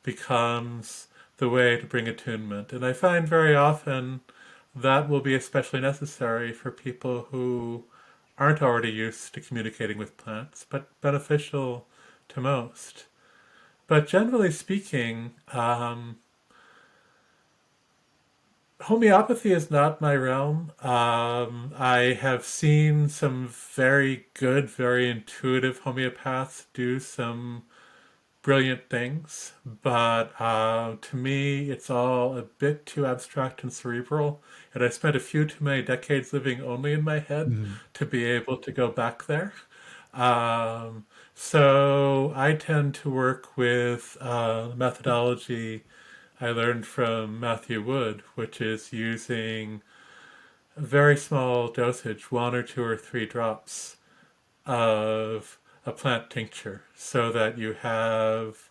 becomes the way to bring attunement. And I find very often that will be especially necessary for people who aren't already used to communicating with plants, but beneficial to most. But generally speaking, homeopathy is not my realm. I have seen some very good, very intuitive homeopaths do some brilliant things, but to me, it's all a bit too abstract and cerebral. And I spent a few too many decades living only in my head Mhm. to be able to go back there. So I tend to work with methodology I learned from Matthew Wood, which is using a very small dosage, 1 or 2 or 3 drops of a plant tincture, so that you have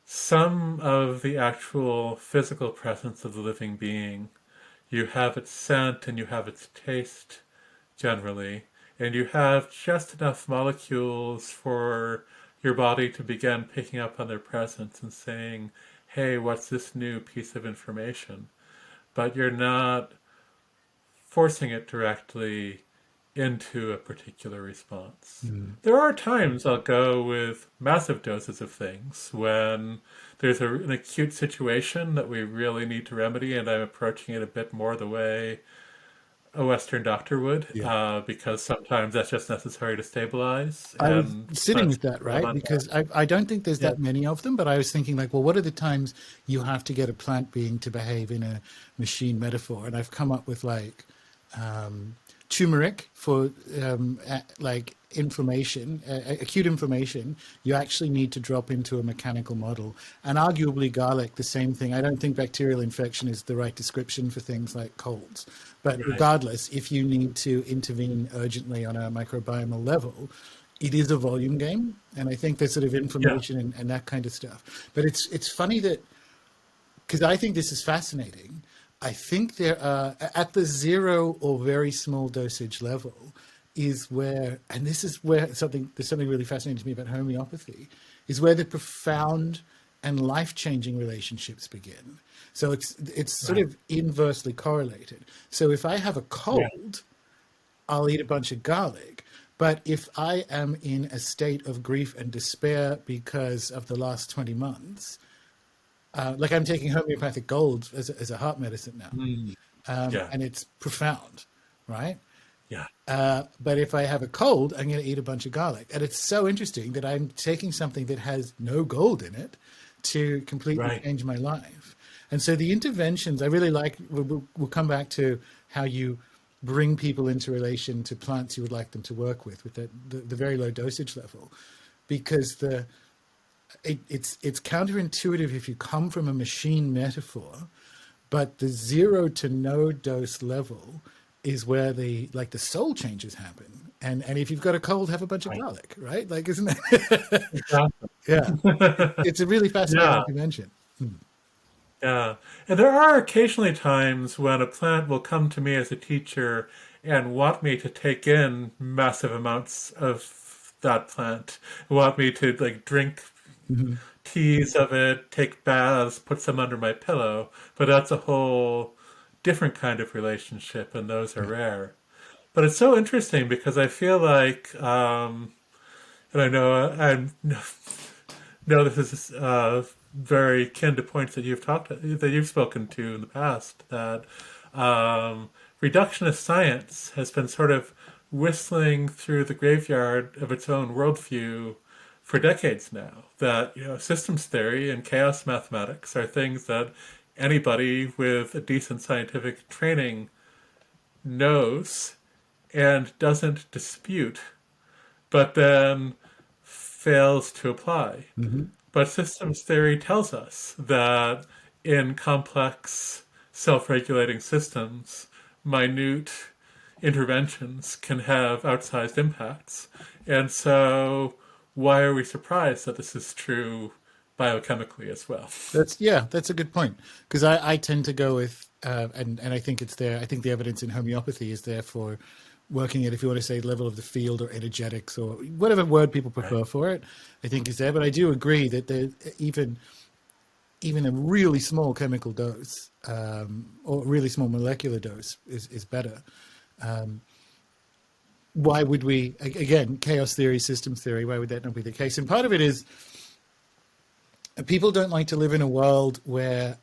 some of the actual physical presence of the living being. You have its scent and you have its taste generally, and you have just enough molecules for your body to begin picking up on their presence and saying, hey, what's this new piece of information? But you're not forcing it directly into a particular response. Mm. There are times I'll go with massive doses of things when there's an acute situation that we really need to remedy, and I'm approaching it a bit more the way a Western doctor would, Yeah. because sometimes that's just necessary to stabilize I was and sitting plants with that, love right? on Because I don't think there's that. that many of them, but I was thinking like, well, what are the times you have to get a plant being to behave in a machine metaphor? And I've come up with like turmeric for like inflammation, acute inflammation. You actually need to drop into a mechanical model, and arguably garlic, the same thing. I don't think bacterial infection is the right description for things like colds, but Yeah, right. regardless, if you need to intervene urgently on a microbiomal level, it is a volume game, and I think there's sort of Yeah. inflammation and that kind of stuff. But it's funny that because I think this is fascinating. I think there are at the zero or very small dosage level is where, and this is where there's something really fascinating to me about homeopathy, is where the profound and life-changing relationships begin. So it's sort Right. of inversely correlated. So if I have a Yeah. cold, I'll eat a bunch of garlic. But if I am in a state of grief and despair because of the last 20 months, like I'm taking homeopathic gold as a heart medicine now, Mm. Yeah. and it's profound, right? Yeah. But if I have a cold, I'm going to eat a bunch of garlic. And it's so interesting that I'm taking something that has no gold in it to completely Right. change my life. And so the interventions, I really like, we'll come back to how you bring people into relation to plants you would like them to work with the very low dosage level, because it's counterintuitive if you come from a machine metaphor, but the 0 to no dose level is where the soul changes happen. And if you've got a cold, have a bunch of Right. garlic, right? Like, isn't that? Exactly. Yeah, it's a really fascinating Yeah. intervention. Yeah. And there are occasionally times when a plant will come to me as a teacher and want me to take in massive amounts of that plant, want me to like drink Mhm. teas of it, take baths, put some under my pillow. But that's a whole different kind of relationship, and those are Yeah. rare. But it's so interesting because I feel like, and I know I know this is very kin to points that you've spoken to in the past. That reductionist science has been sort of whistling through the graveyard of its own worldview for decades now. That systems theory and chaos mathematics are things that anybody with a decent scientific training knows and doesn't dispute, but then fails to apply. Mhm. But systems theory tells us that in complex self-regulating systems, minute interventions can have outsized impacts. And so why are we surprised that this is true biochemically as well? That's a good point, because I tend to go with and I think it's there. I think the evidence in homeopathy is there for working at, if you want to say, level of the field or energetics or whatever word people Right. prefer for it. I think is there, but I do agree that there even a really small chemical dose or a really small molecular dose is better. Why would we, again, chaos theory, systems theory, why would that not be the case? And part of it is people don't like to live in a world where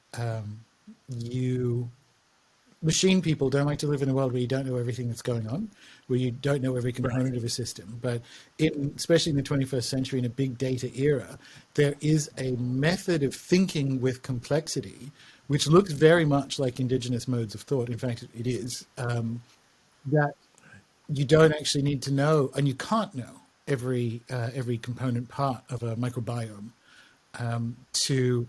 you machine people don't like to live in a world where you don't know everything that's going on, where you don't know every Right. component of a system. But especially in the 21st century, in a big data era, there is a method of thinking with complexity, which looks very much like indigenous modes of thought. In fact, it is, that you don't actually need to know, and you can't know every component part of a microbiome to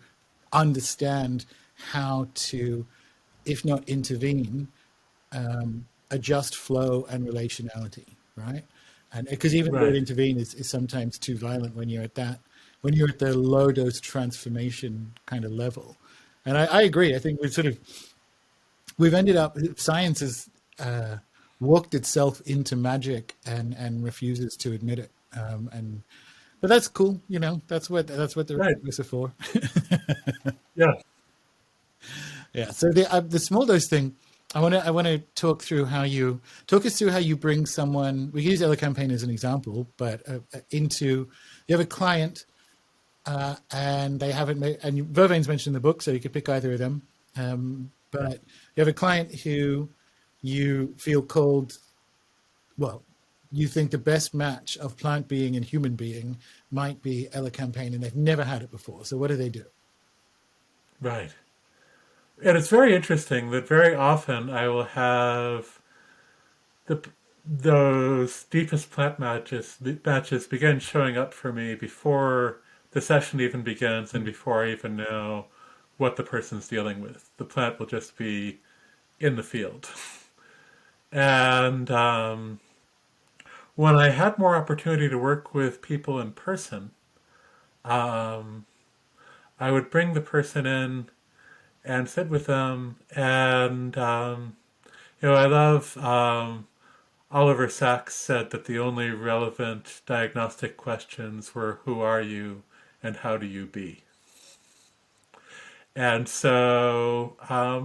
understand how to, if not intervene, adjust flow and relationality, right? And because even the word Right. intervene is sometimes too violent when you're when you're at the low dose transformation kind of level. And I agree. I think we've ended up, science has walked itself into magic and refuses to admit it. But that's cool. That's what the Right. reviews are for. Yeah. Yeah. So the small dose thing, I want to talk us through how you bring someone. We can use Ella campaign as an example, but into you have a client and they haven't made, and Vervaine's mentioned in the book, so you could pick either of them. But you have a client who you feel called. Well, you think the best match of plant being and human being might be Ella campaign, and they've never had it before. So what do they do? Right. And it's very interesting that very often I will have the those deepest plant matches begin showing up for me before the session even begins and before I even know what the person's dealing with. The plant will just be in the field. And when I had more opportunity to work with people in person, um, I would bring the person in and sit with them. And, I love Oliver Sacks said that the only relevant diagnostic questions were who are you and how do you be? And so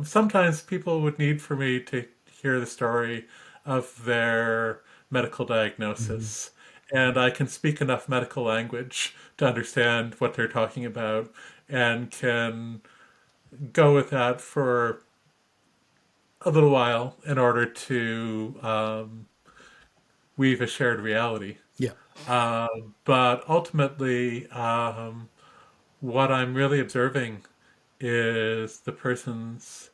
sometimes people would need for me to hear the story of their medical Mm-hmm. diagnosis. And I can speak enough medical language to understand what they're talking about and can go with that for a little while in order to weave a shared reality. Yeah. But ultimately, what I'm really observing is the person's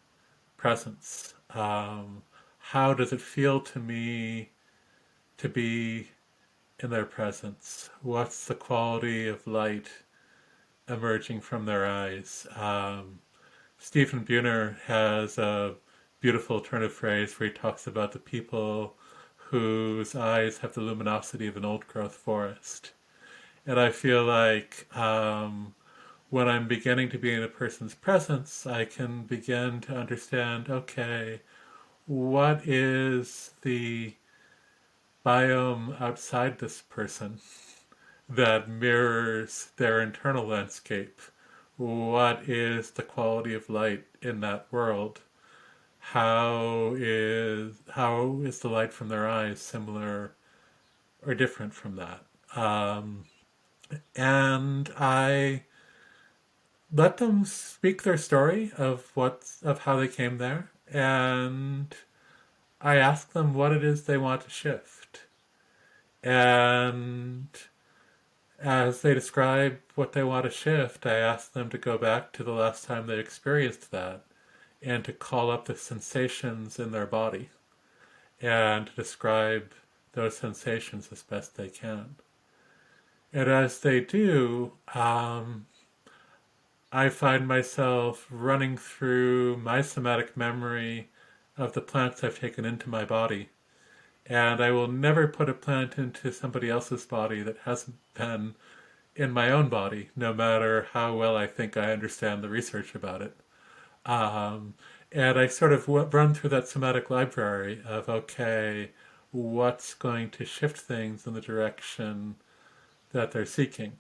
presence. How does it feel to me to be in their presence? What's the quality of light emerging from their eyes? Stephen Buhner has a beautiful turn of phrase where he talks about the people whose eyes have the luminosity of an old growth forest. And I feel like when I'm beginning to be in a person's presence, I can begin to understand, okay, what is the biome outside this person that mirrors their internal landscape? What is the quality of light in that world? How is the light from their eyes similar or different from that? And I let them speak their story of how they came there, and I ask them what it is they want to shift. And as they describe what they want to shift, I ask them to go back to the last time they experienced that and to call up the sensations in their body and to describe those sensations as best they can. And as they do, I find myself running through my somatic memory of the plants I've taken into my body. And I will never put a plant into somebody else's body that hasn't been in my own body, no matter how well I think I understand the research about it. Um, and I sort of run through that somatic library of, okay, what's going to shift things in the direction that they're seeking.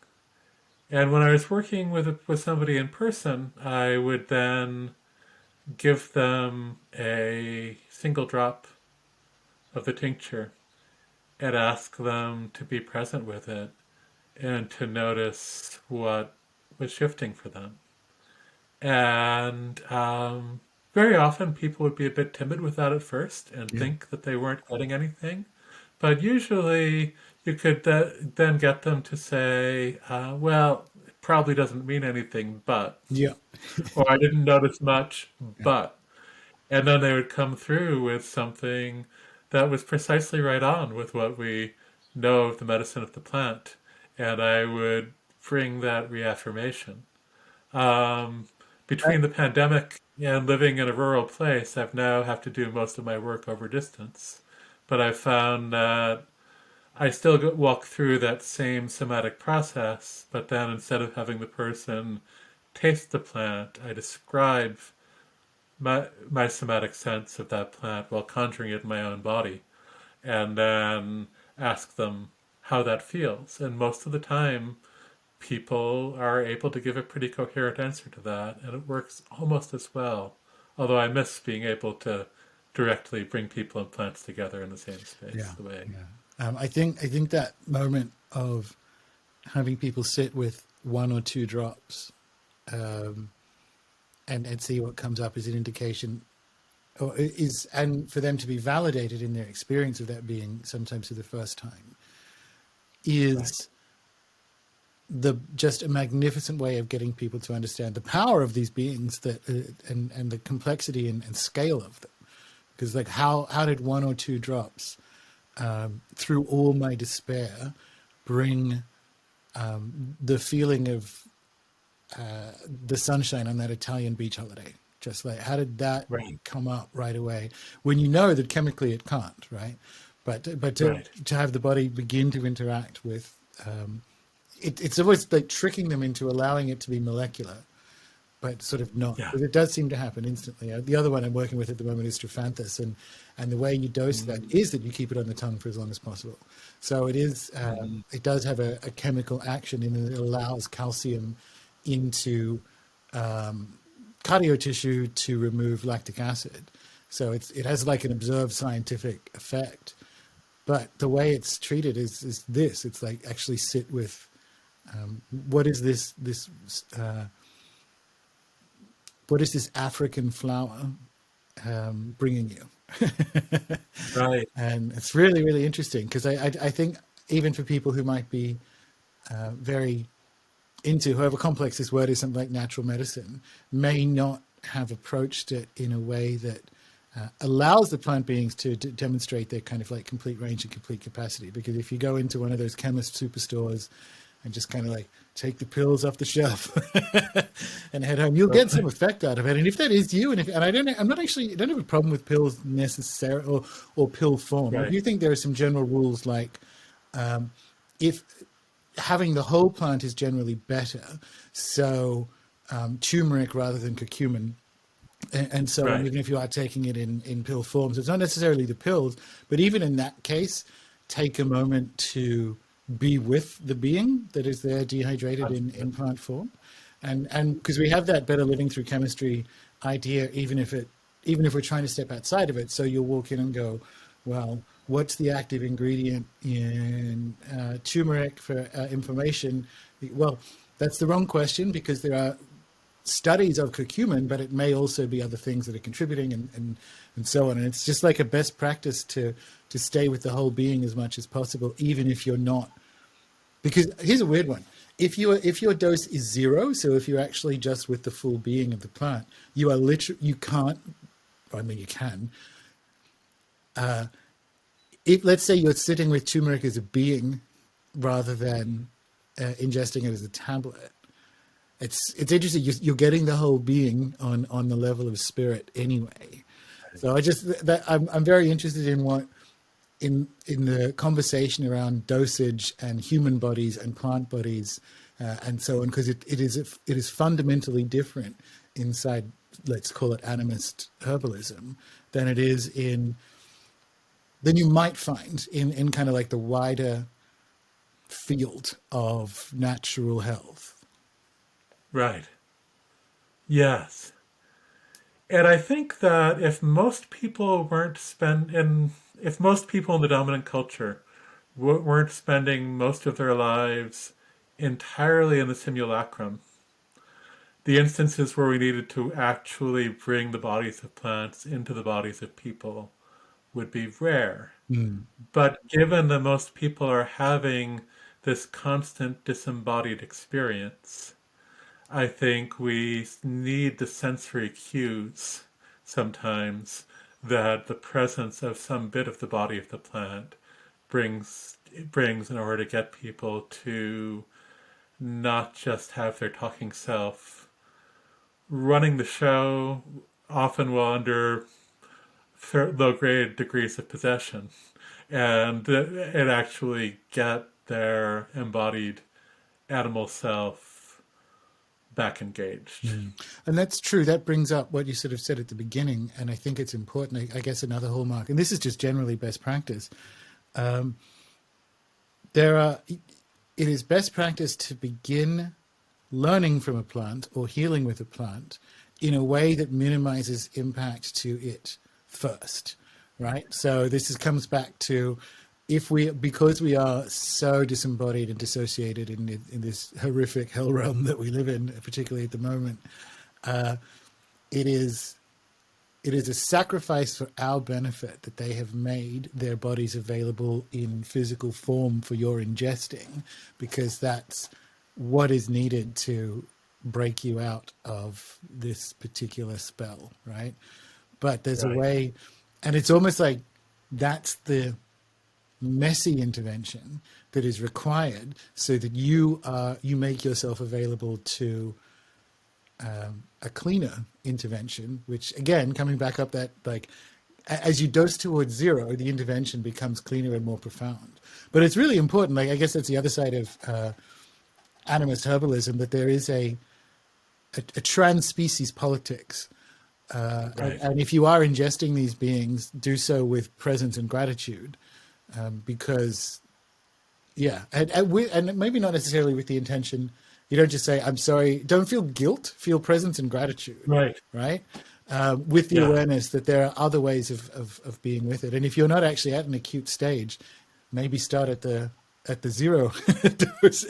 And when I was working with somebody in person, I would then give them a single drop of the tincture and ask them to be present with it and to notice what was shifting for them. And very often people would be a bit timid with that at first and Yeah. think that they weren't getting anything. But usually you could then get them to say, well, it probably doesn't mean anything, but, Yeah. or I didn't notice much, Yeah. but. And then they would come through with something that was precisely right on with what we know of the medicine of the plant. And I would bring that reaffirmation. Um, I, Between the pandemic and living in a rural place, I've now have to do most of my work over distance. But I've found that I still walk through that same somatic process, but then instead of having the person taste the plant, I describe my somatic sense of that plant while conjuring it in my own body, and then ask them how that feels. And most of the time, people are able to give a pretty coherent answer to that, and it works almost as well. Although I miss being able to directly bring people and plants together in the same space yeah. the way. Yeah. I think that moment of having people sit with one or two drops, um, and see what comes up is an indication, or is, and for them to be validated in their experience of that being sometimes for the first time, Right. is the just a magnificent way of getting people to understand the power of these beings, that and the complexity and scale of them. Because like how did one or two drops, through all my despair, bring the feeling of the sunshine on that Italian beach holiday? Just like, how did that Right. come up right away when you know that chemically it can't, right? But Right. to have the body begin to interact with, it's always like tricking them into allowing it to be molecular, but sort of not, Yeah. because it does seem to happen instantly. The other one I'm working with at the moment is Strophanthus, and the way you dose that Mm-hmm. is that you keep it on the tongue for as long as possible. So it is, Mm-hmm. it does have a chemical action in that it allows calcium into cardio tissue to remove lactic acid. So it has like an observed scientific effect. But the way it's treated is this. It's like actually sit with what is this what is this African flower bringing you? Right. And it's really, really interesting because I think even for people who might be very into, however complex this word is, something like natural medicine, may not have approached it in a way that allows the plant beings to demonstrate their kind of like complete range and complete capacity. Because if you go into one of those chemist superstores and just kind of like take the pills off the shelf and head home, you'll get some effect out of it. And if that is you, and I don't have a problem with pills necessarily or pill form. Right. I do think there are some general rules like if having the whole plant is generally better. So turmeric rather than curcumin. And so Right. even if you are taking it in pill forms, it's not necessarily the pills, but even in that case, take a moment to be with the being that is there dehydrated in plant form. And because we have that better living through chemistry idea, even if we're trying to step outside of it. So you'll walk in and go, well, what's the active ingredient in turmeric for inflammation? Well, that's the wrong question because there are studies of curcumin, but it may also be other things that are contributing and so on. And it's just like a best practice to stay with the whole being as much as possible, even if you're not. Because here's a weird one. If your dose is 0, so if you're actually just with the full being of the plant, you are you can't, I mean, you can. Let's say you're sitting with turmeric as a being rather than ingesting it as a tablet. It's interesting. You're getting the whole being on the level of spirit anyway. So I'm very interested in what in the conversation around dosage and human bodies and plant bodies and so on, because it is fundamentally different inside, let's call it animist herbalism, than it is than you might find in kind of like the wider field of natural health. Right. Yes. And I think that if most people in the dominant culture weren't spending most of their lives entirely in the simulacrum, the instances where we needed to actually bring the bodies of plants into the bodies of people would be rare. But given that most people are having this constant disembodied experience, I think we need the sensory cues sometimes that the presence of some bit of the body of the plant brings in order to get people to not just have their talking self running the show, often while under low-grade degrees of possession, and actually get their embodied animal self back engaged. And that's true. That brings up what you sort of said at the beginning, and I think it's important. I guess another hallmark, and this is just generally best practice. It is best practice to begin learning from a plant or healing with a plant in a way that minimizes impact to it first, right? So this comes back to because we are so disembodied and dissociated in this horrific hell realm that we live in, particularly at the moment, it is a sacrifice for our benefit that they have made their bodies available in physical form for your ingesting, because that's what is needed to break you out of this particular spell, right? But there's a way, and it's almost like that's the messy intervention that is required so that you make yourself available to a cleaner intervention, which again, coming back up that, like, as you dose towards 0, the intervention becomes cleaner and more profound. But it's really important, like, I guess that's the other side of animist herbalism, that there is a trans-species politics. And if you are ingesting these beings, do so with presence and gratitude, because, and maybe not necessarily with the intention, You don't just say, I'm sorry. Don't feel guilt, feel presence and gratitude, Right. right? With the Yeah. awareness that there are other ways of being with it. And if you're not actually at an acute stage, maybe start at the zero dose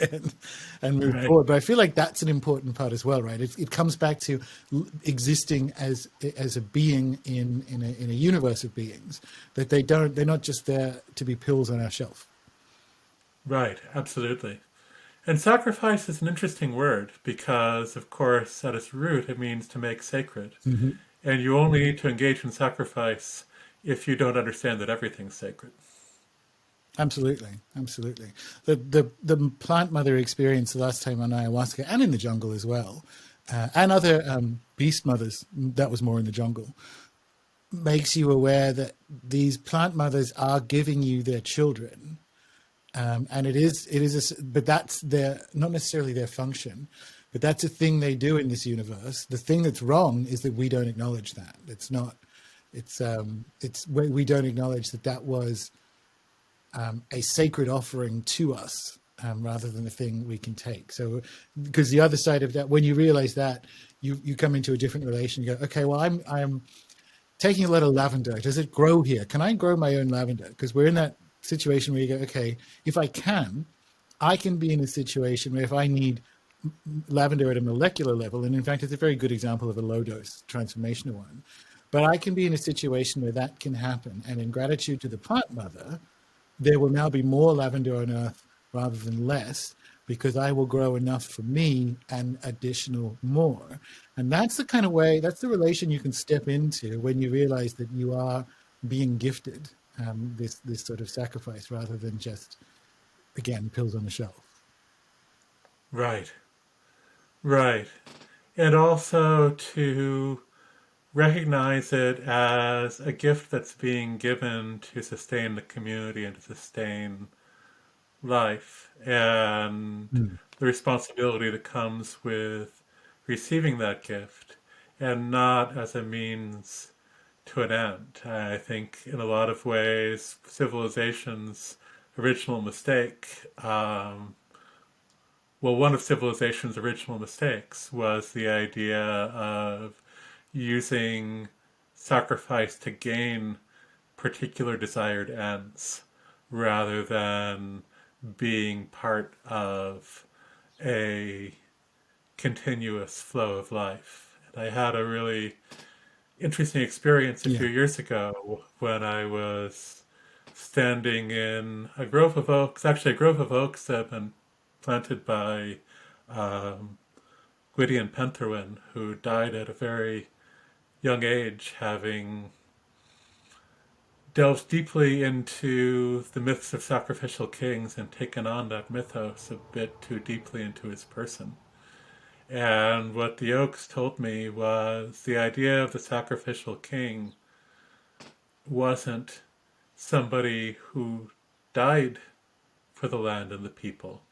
and move Right. forward. But I feel like that's an important part as well, right? It comes back to existing as a being in a universe of beings, that they're not just there to be pills on our shelf. Right. Absolutely. And sacrifice is an interesting word because, of course, at its root, it means to make sacred. Mm-hmm. And you only need to engage in sacrifice if you don't understand that everything's sacred. Absolutely, absolutely. The plant mother experience the last time on ayahuasca and in the jungle as well, and other beast mothers, that was more in the jungle, makes you aware that these plant mothers are giving you their children. And but that's not necessarily their function, but that's a thing they do in this universe. The thing that's wrong is that we don't acknowledge that. We don't acknowledge that was a sacred offering to us, rather than a thing we can take. So, because the other side of that, when you realize that, you come into a different relation. You go, okay, well, I'm taking a lot of lavender. Does it grow here? Can I grow my own lavender? Because we're in that situation where you go, okay, if I can be in a situation where if I need lavender at a molecular level, and in fact, it's a very good example of a low dose transformational one, but I can be in a situation where that can happen. And in gratitude to the plant mother, there will now be more lavender on earth rather than less, because I will grow enough for me and additional more. And that's the kind of way, that's the relation you can step into when you realize that you are being gifted this sort of sacrifice, rather than just, again, pills on the shelf. Right. Right. And also to recognize it as a gift that's being given to sustain the community and to sustain life, and the responsibility that comes with receiving that gift, and not as a means to an end. I think in a lot of ways, civilization's original mistake, one of civilization's original mistakes was the idea of using sacrifice to gain particular desired ends rather than being part of a continuous flow of life. And I had a really interesting experience a few years ago when I was standing in a grove of oaks, actually a grove of oaks that had been planted by Gwydion Penthrwyn, who died at a very young age, having delved deeply into the myths of sacrificial kings and taken on that mythos a bit too deeply into his person. And what the Oaks told me was the idea of the sacrificial king wasn't somebody who died for the land and the people.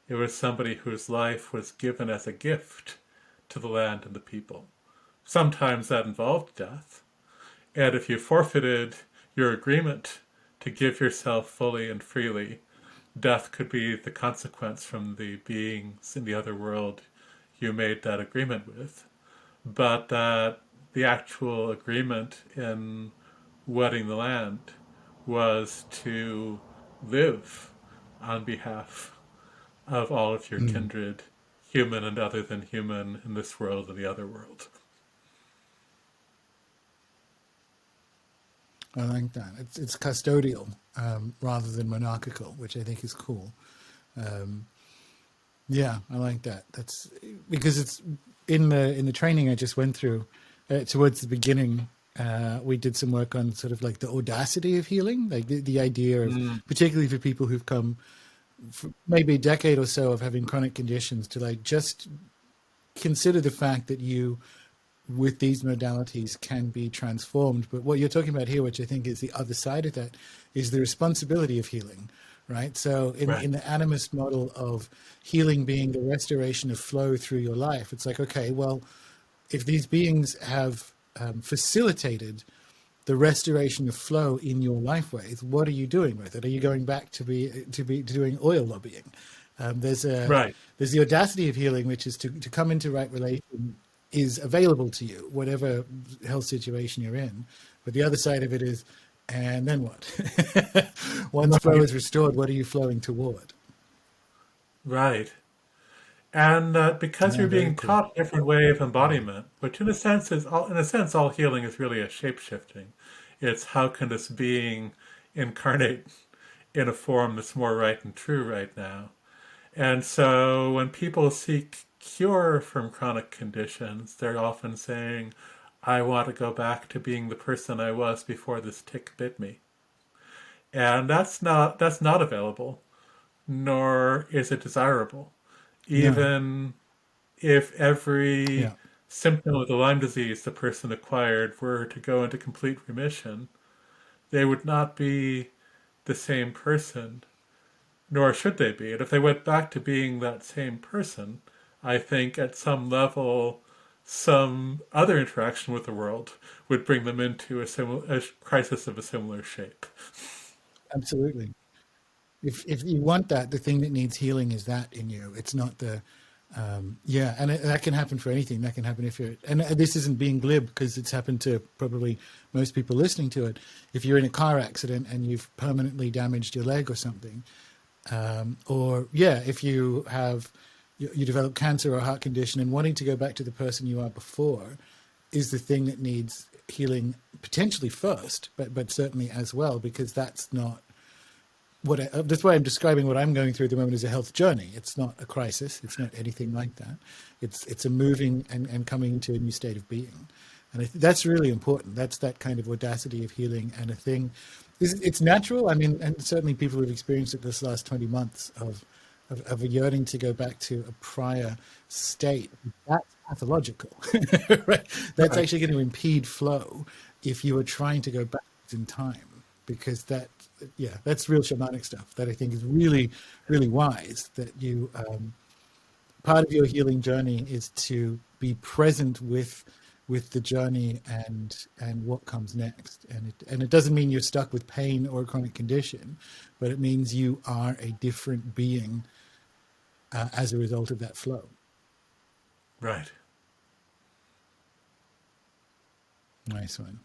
It was somebody whose life was given as a gift to the land and the people. Sometimes that involved death. And if you forfeited your agreement to give yourself fully and freely, death could be the consequence from the beings in the other world you made that agreement with. But that the actual agreement in wedding the land was to live on behalf of all of your kindred, human and other than human, in this world and the other world. I like that. It's custodial rather than monarchical, which I think is cool. Yeah, I like that. That's because it's in the training I just went through. Towards the beginning, we did some work on sort of like the audacity of healing, like the idea of, particularly for people who've come for maybe a decade or so of having chronic conditions, to like just consider the fact that you, with these modalities, can be transformed. But what you're talking about here, which I think is the other side of that, is the responsibility of healing, right? So in the animist model of healing being the restoration of flow through your life, it's like, okay, well, if these beings have facilitated the restoration of flow in your life ways, what are you doing with it? Are you going back to be doing oil lobbying? Right. There's the audacity of healing, which is to come into right relation is available to you, whatever health situation you're in. But the other side of it is, and then what? Once flow is restored, what are you flowing toward? Right. And because Yeah, you're very being cool. taught a different way of embodiment, which in a sense all healing is really a shape shifting. It's how can this being incarnate in a form that's more right and true right now. And so when people seek cure from chronic conditions, they're often saying, I want to go back to being the person I was before this tick bit me. And that's not available, nor is it desirable. No. Even if every Yeah. symptom of the Lyme disease the person acquired were to go into complete remission, they would not be the same person, nor should they be. And if they went back to being that same person, I think at some level, some other interaction with the world would bring them into a crisis of a similar shape. Absolutely. If you want that, the thing that needs healing is that in you. It's not the yeah, and that can happen for anything. That can happen if you're, and this isn't being glib because it's happened to probably most people listening to it. If you're in a car accident and you've permanently damaged your leg or something, or yeah, if you have you develop cancer or a heart condition and wanting to go back to the person you are before is the thing that needs healing potentially first, but certainly as well, because that's not that's why I'm describing what I'm going through at the moment as a health journey. It's not a crisis. It's not anything like that. It's a moving and coming into a new state of being. And that's really important. That's that kind of audacity of healing and a thing. It's natural. I mean, and certainly people who've experienced it this last 20 months of a yearning to go back to a prior state. That's pathological, right? That's Right. actually going to impede flow if you are trying to go backwards in time, because yeah, that's real shamanic stuff that I think is really, really wise. That you, part of your healing journey is to be present with the journey and what comes next. And it doesn't mean you're stuck with pain or a chronic condition, but it means you are a different being as a result of that flow. Right. Nice one.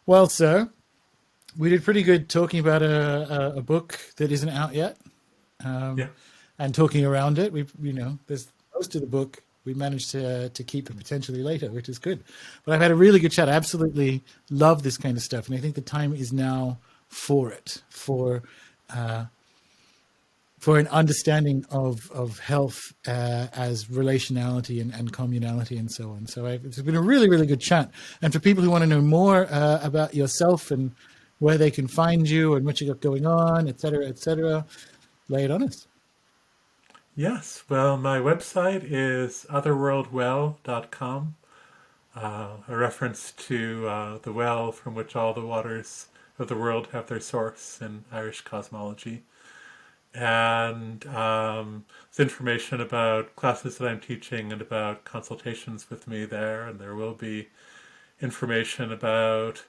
Well, sir, we did pretty good talking about a book that isn't out yet, Yeah. and talking around it. There's most of the book we managed to keep for potentially later, which is good. But I've had a really good chat. I absolutely love this kind of stuff, and I think the time is now for it, for an understanding of health as relationality and communality and so on. So it's been a really, really good chat. And for people who want to know more about yourself and where they can find you and what you got going on, et cetera, lay it on us. Yes. Well, my website is otherworldwell.com, a reference to the well from which all the waters of the world have their source in Irish cosmology. And there's information about classes that I'm teaching and about consultations with me there. And there will be information about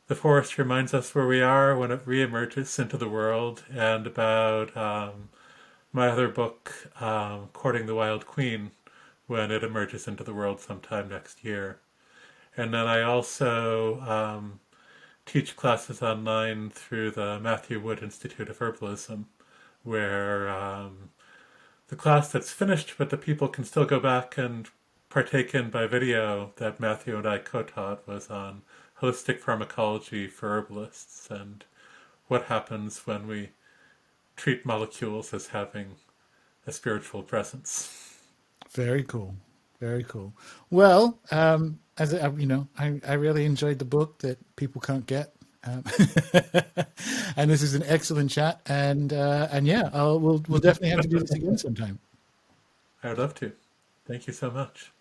the forest reminds us where we are when it reemerges into the world, and about my other book, Courting the Wild Queen, when it emerges into the world sometime next year. And then I also teach classes online through the Matthew Wood Institute of Herbalism, where the class that's finished, but the people can still go back and partake in by video, that Matthew and I co-taught, was on holistic pharmacology for herbalists and what happens when we treat molecules as having a spiritual presence. Very cool. Very cool. Well, as I really enjoyed the book that people can't get. And this is an excellent chat, and yeah, we'll definitely have to do this again sometime. I would love to. Thank you so much.